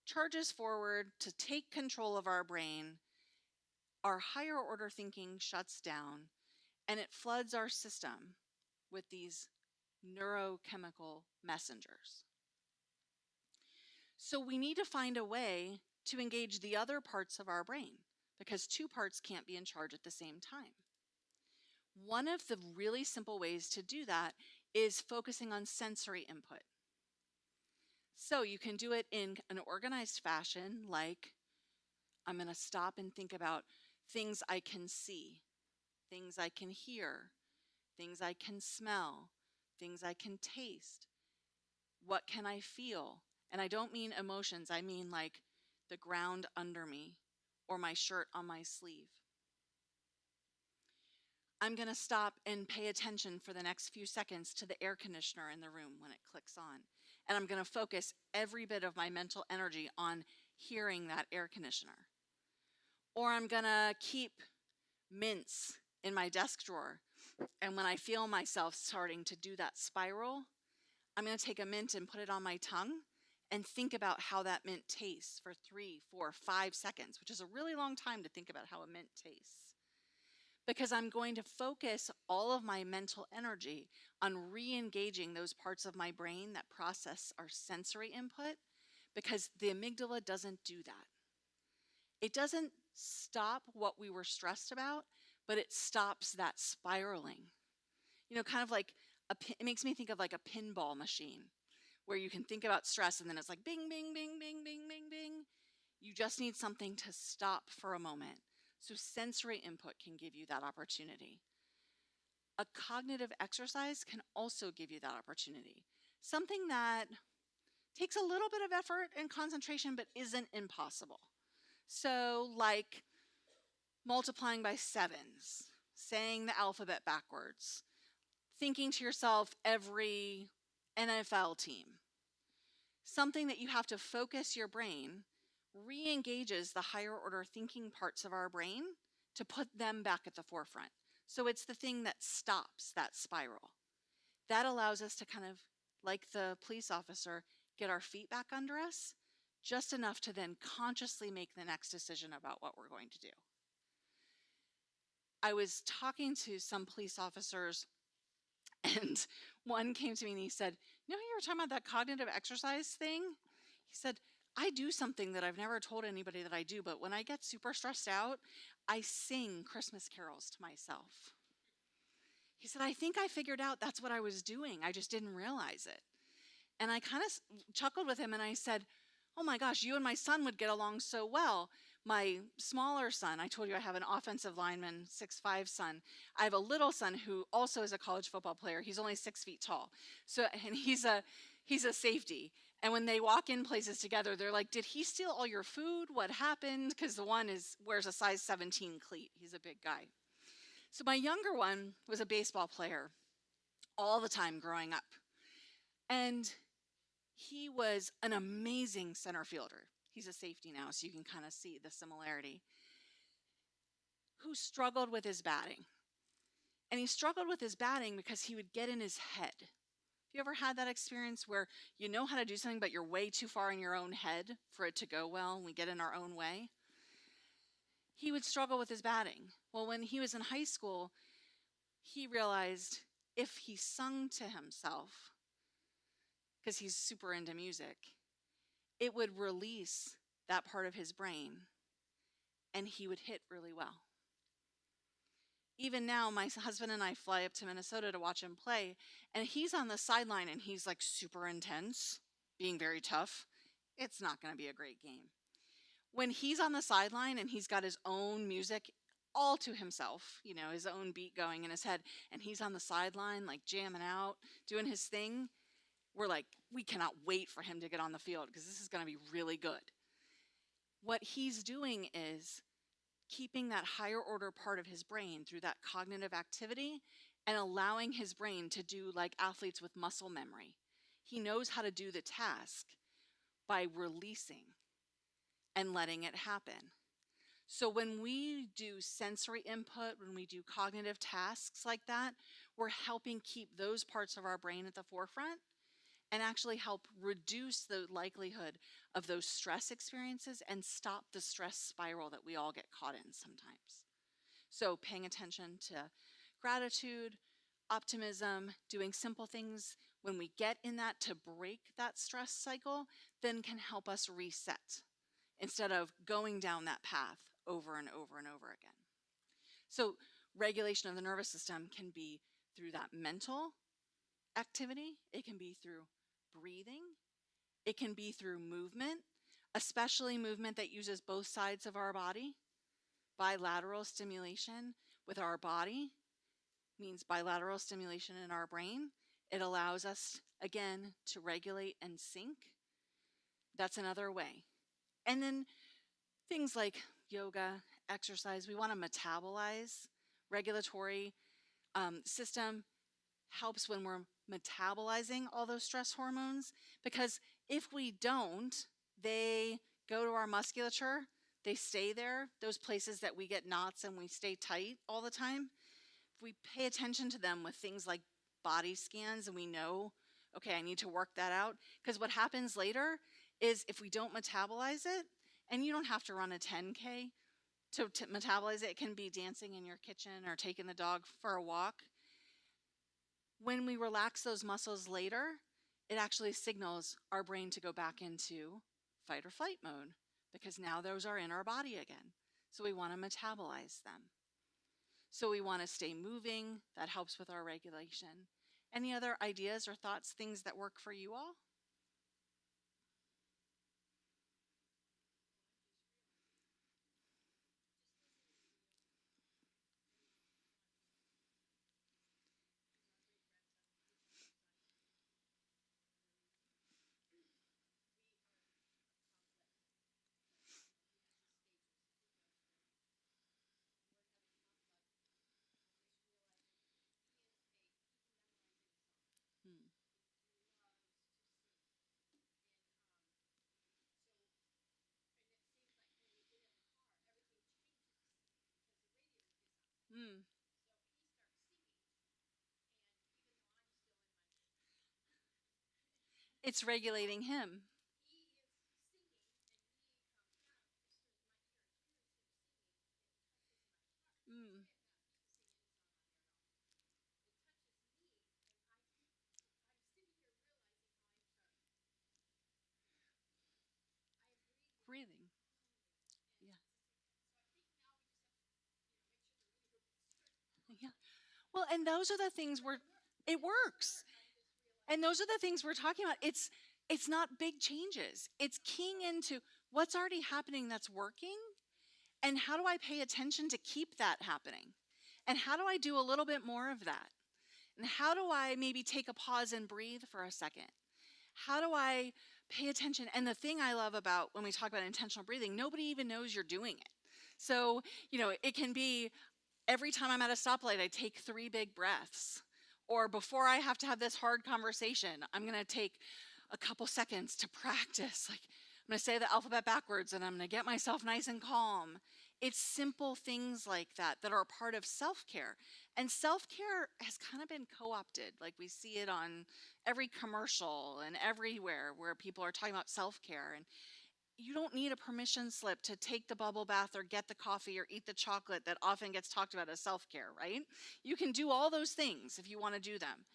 charges forward to take control of our brain. Our higher order thinking shuts down, and it floods our system with these neurochemical messengers. So we need to find a way to engage the other parts of our brain because two parts can't be in charge at the same time. One of the really simple ways to do that is focusing on sensory input. So you can do it in an organized fashion, like I'm going to stop and think about things I can see, things I can hear, things I can smell, things I can taste. What can I feel? And I don't mean emotions, I mean like the ground under me or my shirt on my sleeve. I'm going to stop and pay attention for the next few seconds to the air conditioner in the room when it clicks on. And I'm going to focus every bit of my mental energy on hearing that air conditioner. Or I'm going to keep mints in my desk drawer. And when I feel myself starting to do that spiral, I'm going to take a mint and put it on my tongue and think about how that mint tastes for 3, 4, 5 seconds, which is a really long time to think about how a mint tastes. Because I'm going to focus all of my mental energy on re-engaging those parts of my brain that process our sensory input, because the amygdala doesn't do that. It doesn't stop what we were stressed about, but it stops that spiraling. Kind of like, it makes me think of like a pinball machine, where you can think about stress and then it's like bing, bing, bing, bing, bing, bing, bing. You just need something to stop for a moment. So sensory input can give you that opportunity. A cognitive exercise can also give you that opportunity. Something that takes a little bit of effort and concentration, but isn't impossible. So like multiplying by sevens, saying the alphabet backwards, thinking to yourself every NFL team. Something that you have to focus your brain re-engages the higher order thinking parts of our brain to put them back at the forefront. So it's the thing that stops that spiral. That allows us to kind of, like the police officer, get our feet back under us, just enough to then consciously make the next decision about what we're going to do. I was talking to some police officers, and one came to me and he said, you were talking about that cognitive exercise thing? He said, I do something that I've never told anybody that I do, but when I get super stressed out, I sing Christmas carols to myself. He said, I think I figured out that's what I was doing. I just didn't realize it. And I kind of chuckled with him and I said, oh my gosh, you and my son would get along so well. My smaller son, I told you I have an offensive lineman, 6'5" son. I have a little son who also is a college football player. He's only 6 feet tall. And he's a safety. And when they walk in places together, they're like, did he steal all your food? What happened? Because the one wears a size 17 cleat. He's a big guy. So my younger one was a baseball player all the time growing up. And he was an amazing center fielder. He's a safety now, so you can kind of see the similarity. Who struggled with his batting. And he struggled with his batting because he would get in his head. Have you ever had that experience where you know how to do something, but you're way too far in your own head for it to go well, and we get in our own way? He would struggle with his batting. Well, when he was in high school, he realized if he sung to himself, because he's super into music, it would release that part of his brain and he would hit really well. Even now, my husband and I fly up to Minnesota to watch him play, and he's on the sideline and he's like super intense, being very tough. It's not going to be a great game. When he's on the sideline and he's got his own music all to himself, his own beat going in his head, and he's on the sideline, like jamming out, doing his thing, we're like, we cannot wait for him to get on the field because this is going to be really good. What he's doing is keeping that higher order part of his brain through that cognitive activity and allowing his brain to do like athletes with muscle memory. He knows how to do the task by releasing and letting it happen. So when we do sensory input, when we do cognitive tasks like that, we're helping keep those parts of our brain at the forefront and actually help reduce the likelihood of those stress experiences and stop the stress spiral that we all get caught in sometimes. So paying attention to gratitude, optimism, doing simple things when we get in that to break that stress cycle, then can help us reset instead of going down that path over and over and over again. So regulation of the nervous system can be through that mental activity, it can be through breathing, it can be through movement, especially movement that uses both sides of our body. Bilateral stimulation with our body means bilateral stimulation in our brain. It allows us, again, to regulate and sync. That's another way. And then things like yoga, exercise, we want to metabolize. Regulatory system helps when we're metabolizing all those stress hormones, because if we don't, they go to our musculature, they stay there, those places that we get knots and we stay tight all the time. If we pay attention to them with things like body scans and we know, okay, I need to work that out, because what happens later is if we don't metabolize it, and you don't have to run a 10K to metabolize it, it can be dancing in your kitchen or taking the dog for a walk. When we relax those muscles later, it actually signals our brain to go back into fight or flight mode, because now those are in our body again. So we want to metabolize them. So we want to stay moving. That helps with our regulation. Any other ideas or thoughts, things that work for you all? Hmm. Hmm. It's regulating him. Hmm. Breathing. Yeah. Yeah. Well, and those are the things where it works. And those are the things we're talking about. It's not big changes. It's keying into what's already happening that's working, and how do I pay attention to keep that happening? And how do I do a little bit more of that? And how do I maybe take a pause and breathe for a second? How do I pay attention? And the thing I love about when we talk about intentional breathing, nobody even knows you're doing it. So, it can be every time I'm at a stoplight, I take 3 big breaths. Or before I have to have this hard conversation, I'm going to take a couple seconds to practice. Like, I'm going to say the alphabet backwards and I'm going to get myself nice and calm. It's simple things like that that are part of self-care. And self-care has kind of been co-opted. Like we see it on every commercial and everywhere where people are talking about self-care. And you don't need a permission slip to take the bubble bath or get the coffee or eat the chocolate that often gets talked about as self-care, right? You can do all those things if you want to do them.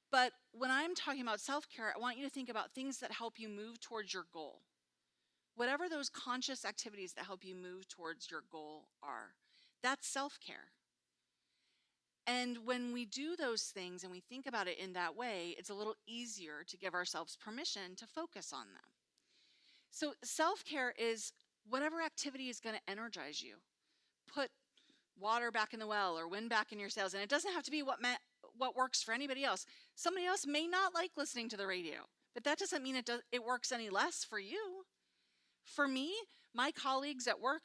But when I'm talking about self-care, I want you to think about things that help you move towards your goal. Whatever those conscious activities that help you move towards your goal are, that's self-care. And when we do those things and we think about it in that way, it's a little easier to give ourselves permission to focus on them. So self-care is whatever activity is going to energize you. Put water back in the well or wind back in your sails. And it doesn't have to be what works for anybody else. Somebody else may not like listening to the radio, but that doesn't mean it works any less for you. For me, my colleagues at work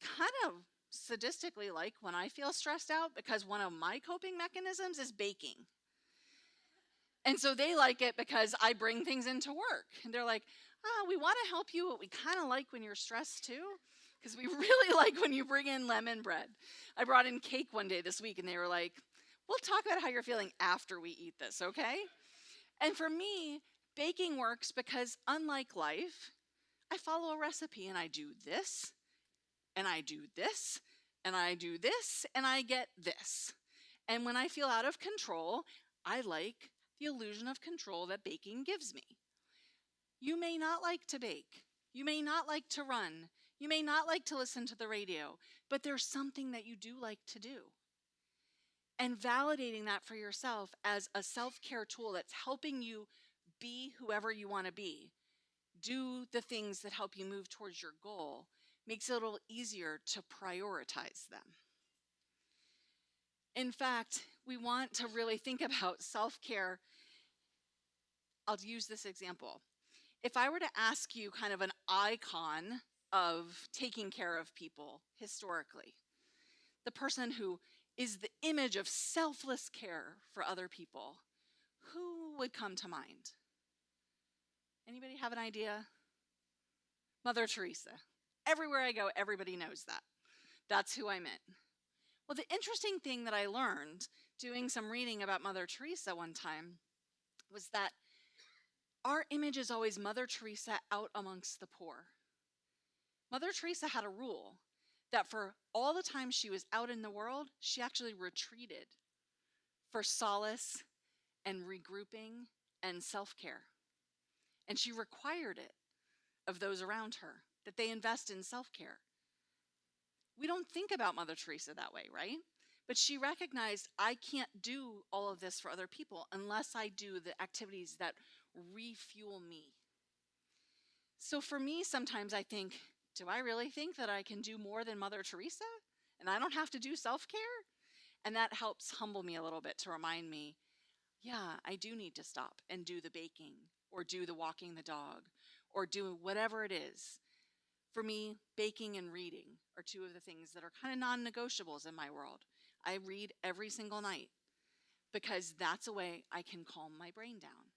kind of sadistically like when I feel stressed out because one of my coping mechanisms is baking. And so they like it because I bring things into work. And they're like, we want to help you, but we kind of like when you're stressed too, because we really like when you bring in lemon bread. I brought in cake one day this week, and they were like, we'll talk about how you're feeling after we eat this, okay? And for me, baking works because unlike life, I follow a recipe and I do this, and I do this, and I do this, and I get this. And when I feel out of control, I like the illusion of control that baking gives me. You may not like to bake. You may not like to run. You may not like to listen to the radio, but there's something that you do like to do. And validating that for yourself as a self-care tool that's helping you be whoever you want to be, do the things that help you move towards your goal, makes it a little easier to prioritize them. In fact, we want to really think about self-care. I'll use this example. If I were to ask you kind of an icon of taking care of people historically, the person who is the image of selfless care for other people, who would come to mind? Anybody have an idea? Mother Teresa. Everywhere I go, everybody knows that. That's who I meant. Well, the interesting thing that I learned doing some reading about Mother Teresa one time was that our image is always Mother Teresa out amongst the poor. Mother Teresa had a rule that for all the time she was out in the world, she actually retreated for solace and regrouping and self-care. And she required it of those around her, that they invest in self-care. We don't think about Mother Teresa that way, right? But she recognized, I can't do all of this for other people unless I do the activities that refuel me. So for me, sometimes I think, do I really think that I can do more than Mother Teresa? And I don't have to do self-care? And that helps humble me a little bit to remind me, yeah, I do need to stop and do the baking or do the walking the dog or do whatever it is. For me, baking and reading are two of the things that are kind of non-negotiables in my world. I read every single night because that's a way I can calm my brain down.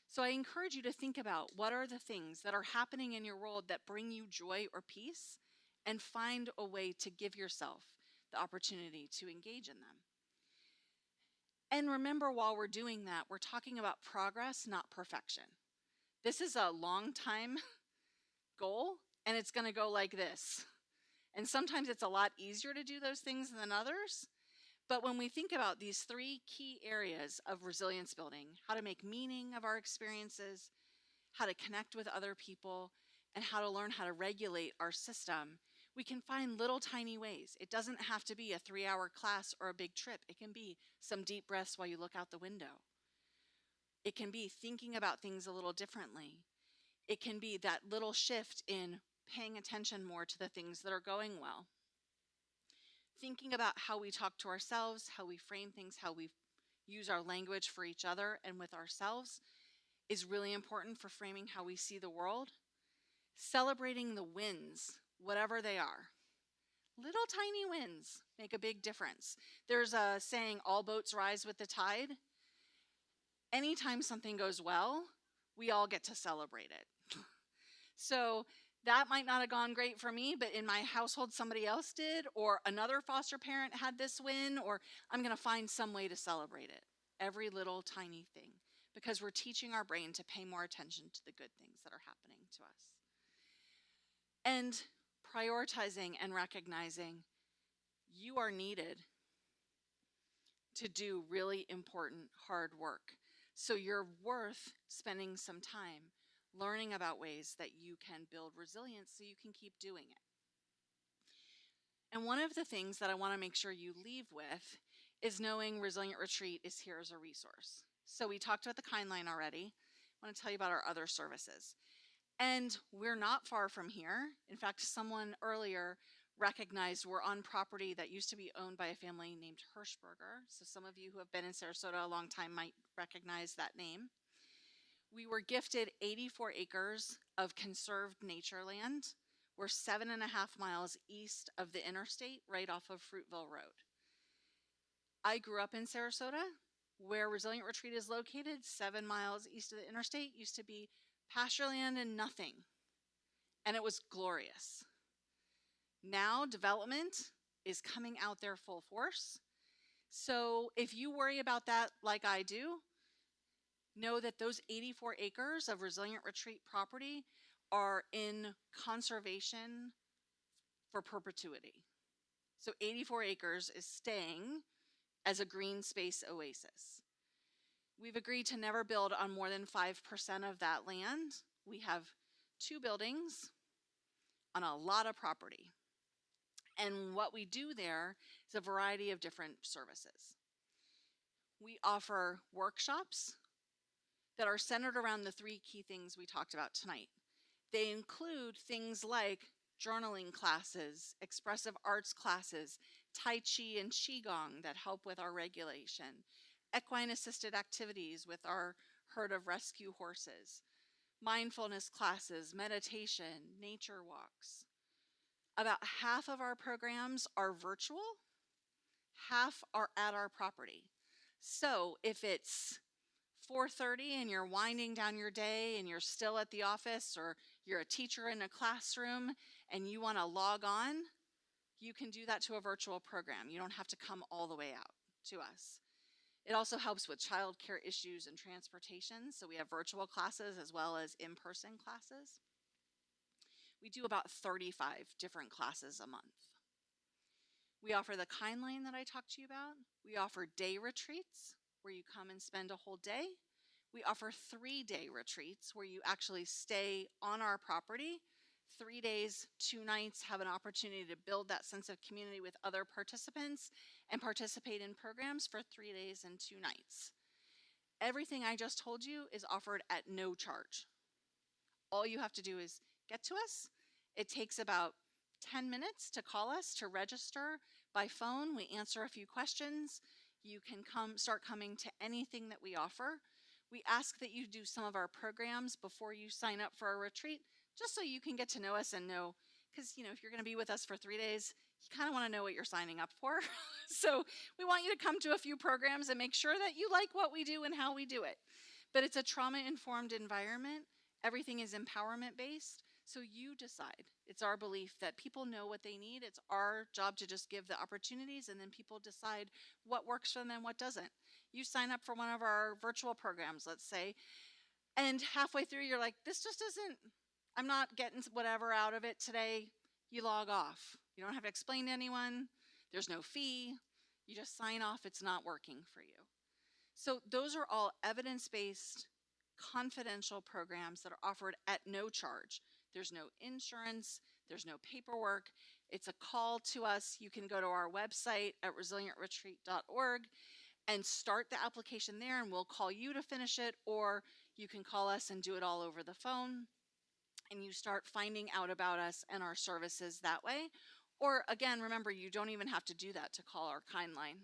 So I encourage you to think about what are the things that are happening in your world that bring you joy or peace, and find a way to give yourself the opportunity to engage in them. And remember, while we're doing that, we're talking about progress, not perfection. This is a long time goal, and it's going to go like this. And sometimes it's a lot easier to do those things than others. But when we think about these three key areas of resilience building, how to make meaning of our experiences, how to connect with other people, and how to learn how to regulate our system, we can find little tiny ways. It doesn't have to be a 3-hour class or a big trip. It can be some deep breaths while you look out the window. It can be thinking about things a little differently. It can be that little shift in paying attention more to the things that are going well. Thinking about how we talk to ourselves, how we frame things, how we use our language for each other and with ourselves is really important for framing how we see the world. Celebrating the wins, whatever they are. Little tiny wins make a big difference. There's a saying, all boats rise with the tide. Anytime something goes well, we all get to celebrate it. So That might not have gone great for me, but in my household, somebody else did, or another foster parent had this win, or I'm going to find some way to celebrate it. Every little tiny thing, because we're teaching our brain to pay more attention to the good things that are happening to us. And prioritizing and recognizing you are needed to do really important, hard work. So you're worth spending some time learning about ways that you can build resilience so you can keep doing it. And one of the things that I want to make sure you leave with is knowing Resilient Retreat is here as a resource. So we talked about the Kind Line already. I want to tell you about our other services. And we're not far from here. In fact, someone earlier recognized we're on property that used to be owned by a family named Hirschberger. So some of you who have been in Sarasota a long time might recognize that name. We were gifted 84 acres of conserved nature land. We're 7.5 miles east of the interstate, right off of Fruitville Road. I grew up in Sarasota, where Resilient Retreat is located, 7 miles east of the interstate, used to be pasture land and nothing. And it was glorious. Now development is coming out there full force. So if you worry about that like I do, know that those 84 acres of Resilient Retreat property are in conservation for perpetuity. So 84 acres is staying as a green space oasis. We've agreed to never build on more than 5% of that land. We have 2 buildings on a lot of property. And what we do there is a variety of different services. We offer workshops that are centered around the 3 key things we talked about tonight. They include things like journaling classes, expressive arts classes, Tai Chi and Qigong that help with our regulation, equine assisted activities with our herd of rescue horses, mindfulness classes, meditation, nature walks. About half of our programs are virtual, half are at our property. So if it's 4:30 and you're winding down your day and you're still at the office, or you're a teacher in a classroom and you want to log on, you can do that to a virtual program. You don't have to come all the way out to us. It also helps with childcare issues and transportation. So we have virtual classes as well as in-person classes. We do about 35 different classes a month. We offer the Kind Line that I talked to you about. We offer day retreats where you come and spend a whole day. We offer 3-day retreats where you actually stay on our property. 3 days, 2 nights, have an opportunity to build that sense of community with other participants and participate in programs for 3 days and 2 nights. Everything I just told you is offered at no charge. All you have to do is get to us. It takes about 10 minutes to call us to register by phone. We answer a few questions. You can start coming to anything that we offer. We ask that you do some of our programs before you sign up for a retreat, just so you can get to know us and know, because if you're going to be with us for 3 days, you kind of want to know what you're signing up for. So we want you to come to a few programs and make sure that you like what we do and how we do it. But it's a trauma-informed environment. Everything is empowerment-based. So you decide. It's our belief that people know what they need. It's our job to just give the opportunities, and then people decide what works for them and what doesn't. You sign up for one of our virtual programs, let's say, and halfway through you're like, this just isn't, I'm not getting whatever out of it today. You log off. You don't have to explain to anyone. There's no fee. You just sign off. It's not working for you. So those are all evidence-based, confidential programs that are offered at no charge. There's no insurance, there's no paperwork. It's a call to us. You can go to our website at resilientretreat.org and start the application there, and we'll call you to finish it, or you can call us and do it all over the phone, and you start finding out about us and our services that way. Or again, remember, you don't even have to do that to call our Kind Line.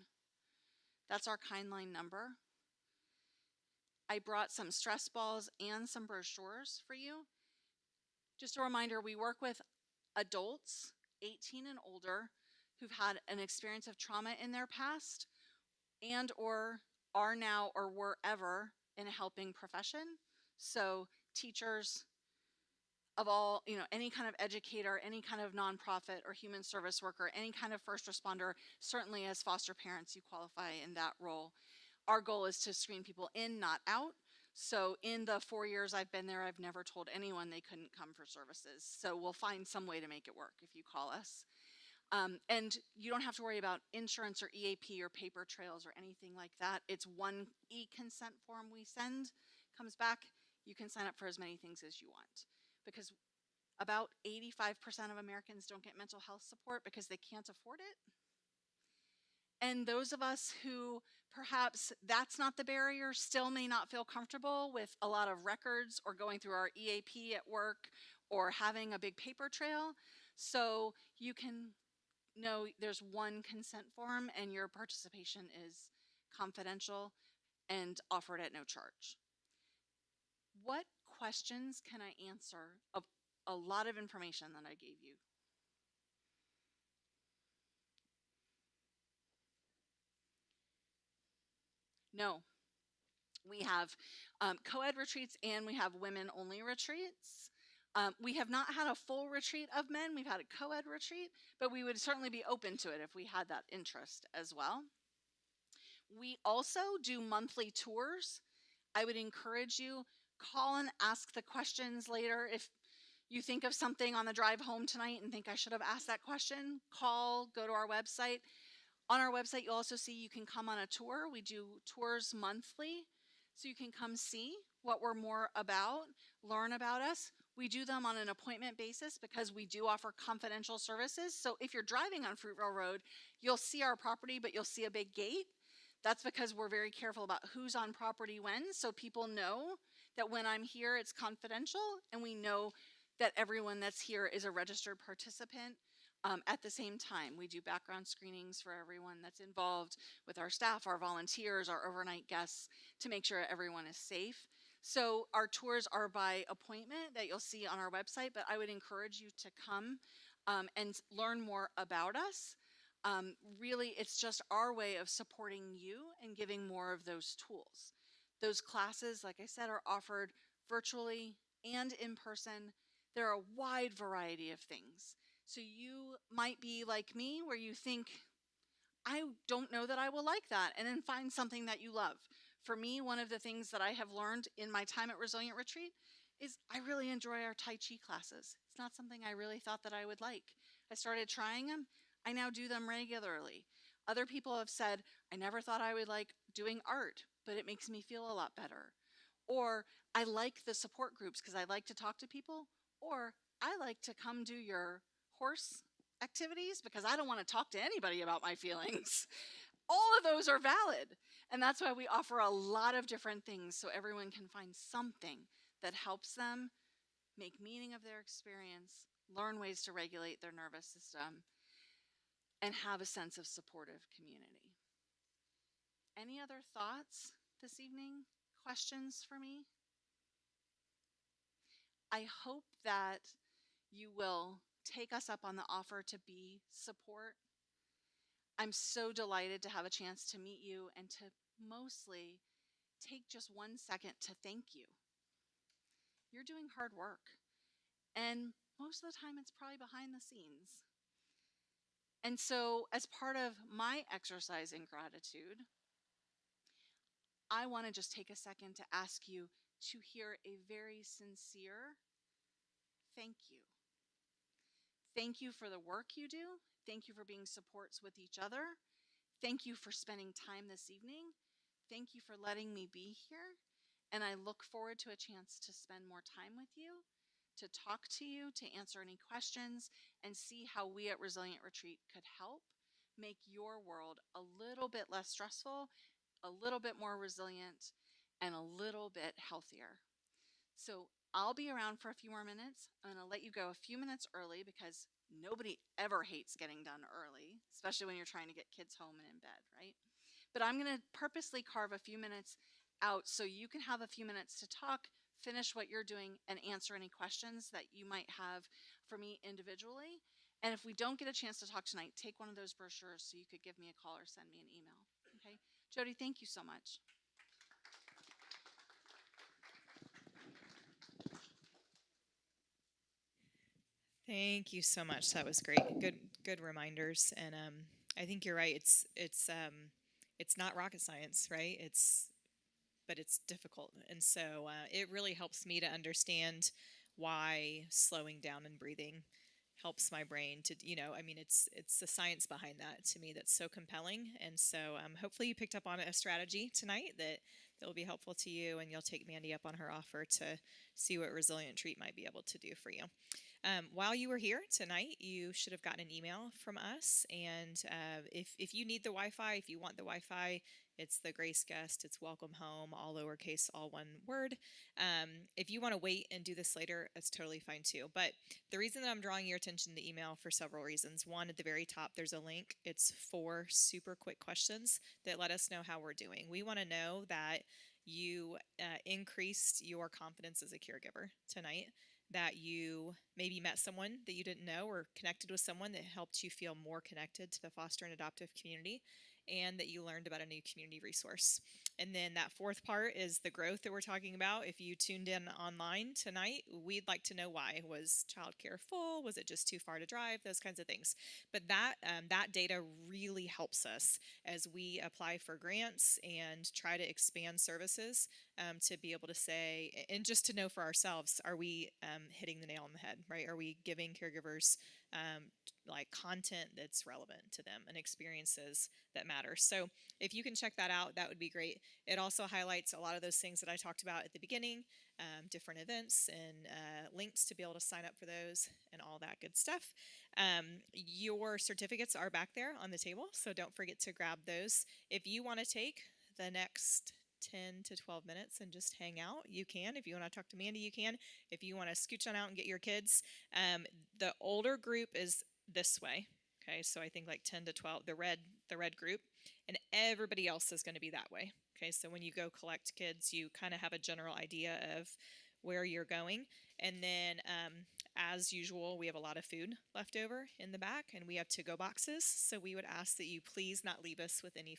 That's our Kind Line number. I brought some stress balls and some brochures for you. Just a reminder, we work with adults 18 and older who've had an experience of trauma in their past and or are now or were ever in a helping profession. So teachers, of all, any kind of educator, any kind of nonprofit or human service worker, any kind of first responder, certainly as foster parents, you qualify in that role. Our goal is to screen people in, not out. So in the 4 years I've been there, I've never told anyone they couldn't come for services. So we'll find some way to make it work if you call us. And you don't have to worry about insurance or EAP or paper trails or anything like that. It's one e-consent form we send, comes back. You can sign up for as many things as you want, because about 85% of Americans don't get mental health support because they can't afford it. And those of us who perhaps that's not the barrier still may not feel comfortable with a lot of records or going through our EAP at work or having a big paper trail. So you can know there's one consent form and your participation is confidential and offered at no charge. What questions can I answer of a lot of information that I gave you? No. We have co-ed retreats and we have women-only retreats. We have not had a full retreat of men. We've had a co-ed retreat, but we would certainly be open to it if we had that interest as well. We also do monthly tours. I would encourage you, call and ask the questions later. If you think of something on the drive home tonight and think I should have asked that question, call, go to our website. On our website, you'll also see you can come on a tour. We do tours monthly, so you can come see what we're more about, learn about us. We do them on an appointment basis because we do offer confidential services. So if you're driving on Fruitvale Road, you'll see our property, but you'll see a big gate. That's because we're very careful about who's on property when, so people know that when I'm here, it's confidential, and we know that everyone that's here is a registered participant. At the same time, we do background screenings for everyone that's involved with our staff, our volunteers, our overnight guests, to make sure everyone is safe. So our tours are by appointment that you'll see on our website, but I would encourage you to come and learn more about us. Really, it's just our way of supporting you and giving more of those tools. Those classes, like I said, are offered virtually and in person. There are a wide variety of things. So you might be like me, where you think, I don't know that I will like that, and then find something that you love. For me, one of the things that I have learned in my time at Resilient Retreat is I really enjoy our Tai Chi classes. It's not something I really thought that I would like. I started trying them. I now do them regularly. Other people have said, I never thought I would like doing art, but it makes me feel a lot better. Or I like the support groups because I like to talk to people. Or I like to come do your horse activities because I don't want to talk to anybody about my feelings. All of those are valid. And that's why we offer a lot of different things so everyone can find something that helps them make meaning of their experience, learn ways to regulate their nervous system, and have a sense of supportive community. Any other thoughts this evening? Questions for me? I hope that you will take us up on the offer to be support. I'm so delighted to have a chance to meet you and to mostly take just 1 second to thank you. You're doing hard work, and most of the time it's probably behind the scenes. And so, as part of my exercise in gratitude, I want to just take a second to ask you to hear a very sincere thank you. Thank you for the work you do. Thank you for being supports with each other. Thank you for spending time this evening. Thank you for letting me be here. And I look forward to a chance to spend more time with you, to talk to you, to answer any questions, and see how we at Resilient Retreat could help make your world a little bit less stressful, a little bit more resilient, and a little bit healthier. So I'll be around for a few more minutes. I'm going to let you go a few minutes early because nobody ever hates getting done early, especially when you're trying to get kids home and in bed, right? But I'm going to purposely carve a few minutes out so you can have a few minutes to talk, finish what you're doing, and answer any questions that you might have for me individually. And if we don't get a chance to talk tonight, take one of those brochures so you could give me a call or send me an email. Okay? Jody, thank you so much. Thank you so much. That was great. Good reminders. And I think you're right. It's not rocket science, right? But it's difficult. And so it really helps me to understand why slowing down and breathing helps my brain to, I mean, it's the science behind that to me that's so compelling. And so hopefully you picked up on a strategy tonight that will be helpful to you, and you'll take Mandy up on her offer to see what Resilient Treat might be able to do for you. While you were here tonight, you should have gotten an email from us. And if you need the Wi-Fi, if you want the Wi-Fi, it's the Grace Guest. It's welcome home, all lowercase, all one word. If you want to wait and do this later, that's totally fine too. But the reason that I'm drawing your attention to the email for several reasons. One, at the very top, there's a link. It's 4 super quick questions that let us know how we're doing. We want to know that you increased your confidence as a caregiver tonight, that you maybe met someone that you didn't know or connected with someone that helped you feel more connected to the foster and adoptive community, and that you learned about a new community resource. And then that fourth part is the growth that we're talking about. If you tuned in online tonight, we'd like to know why. Was childcare full? Was it just too far to drive? Those kinds of things. But that data really helps us as we apply for grants and try to expand services, to be able to say, and just to know for ourselves, are we hitting the nail on the head, right? Are we giving caregivers like content that's relevant to them and experiences that matter? So if you can check that out, that would be great. It also highlights a lot of those things that I talked about at the beginning, different events and links to be able to sign up for those and all that good stuff. Your certificates are back there on the table, so don't forget to grab those. If you want to take the next 10 to 12 minutes and just hang out, you can. If you want to talk to Mandy, you can. If you want to scooch on out and get your kids, the older group is this way. Okay, so I think like 10 to 12, the red group, and everybody else is going to be that way. Okay, so when you go collect kids, you kind of have a general idea of where you're going. And then as usual, we have a lot of food left over in the back, and we have to-go boxes. So we would ask that you please not leave us with any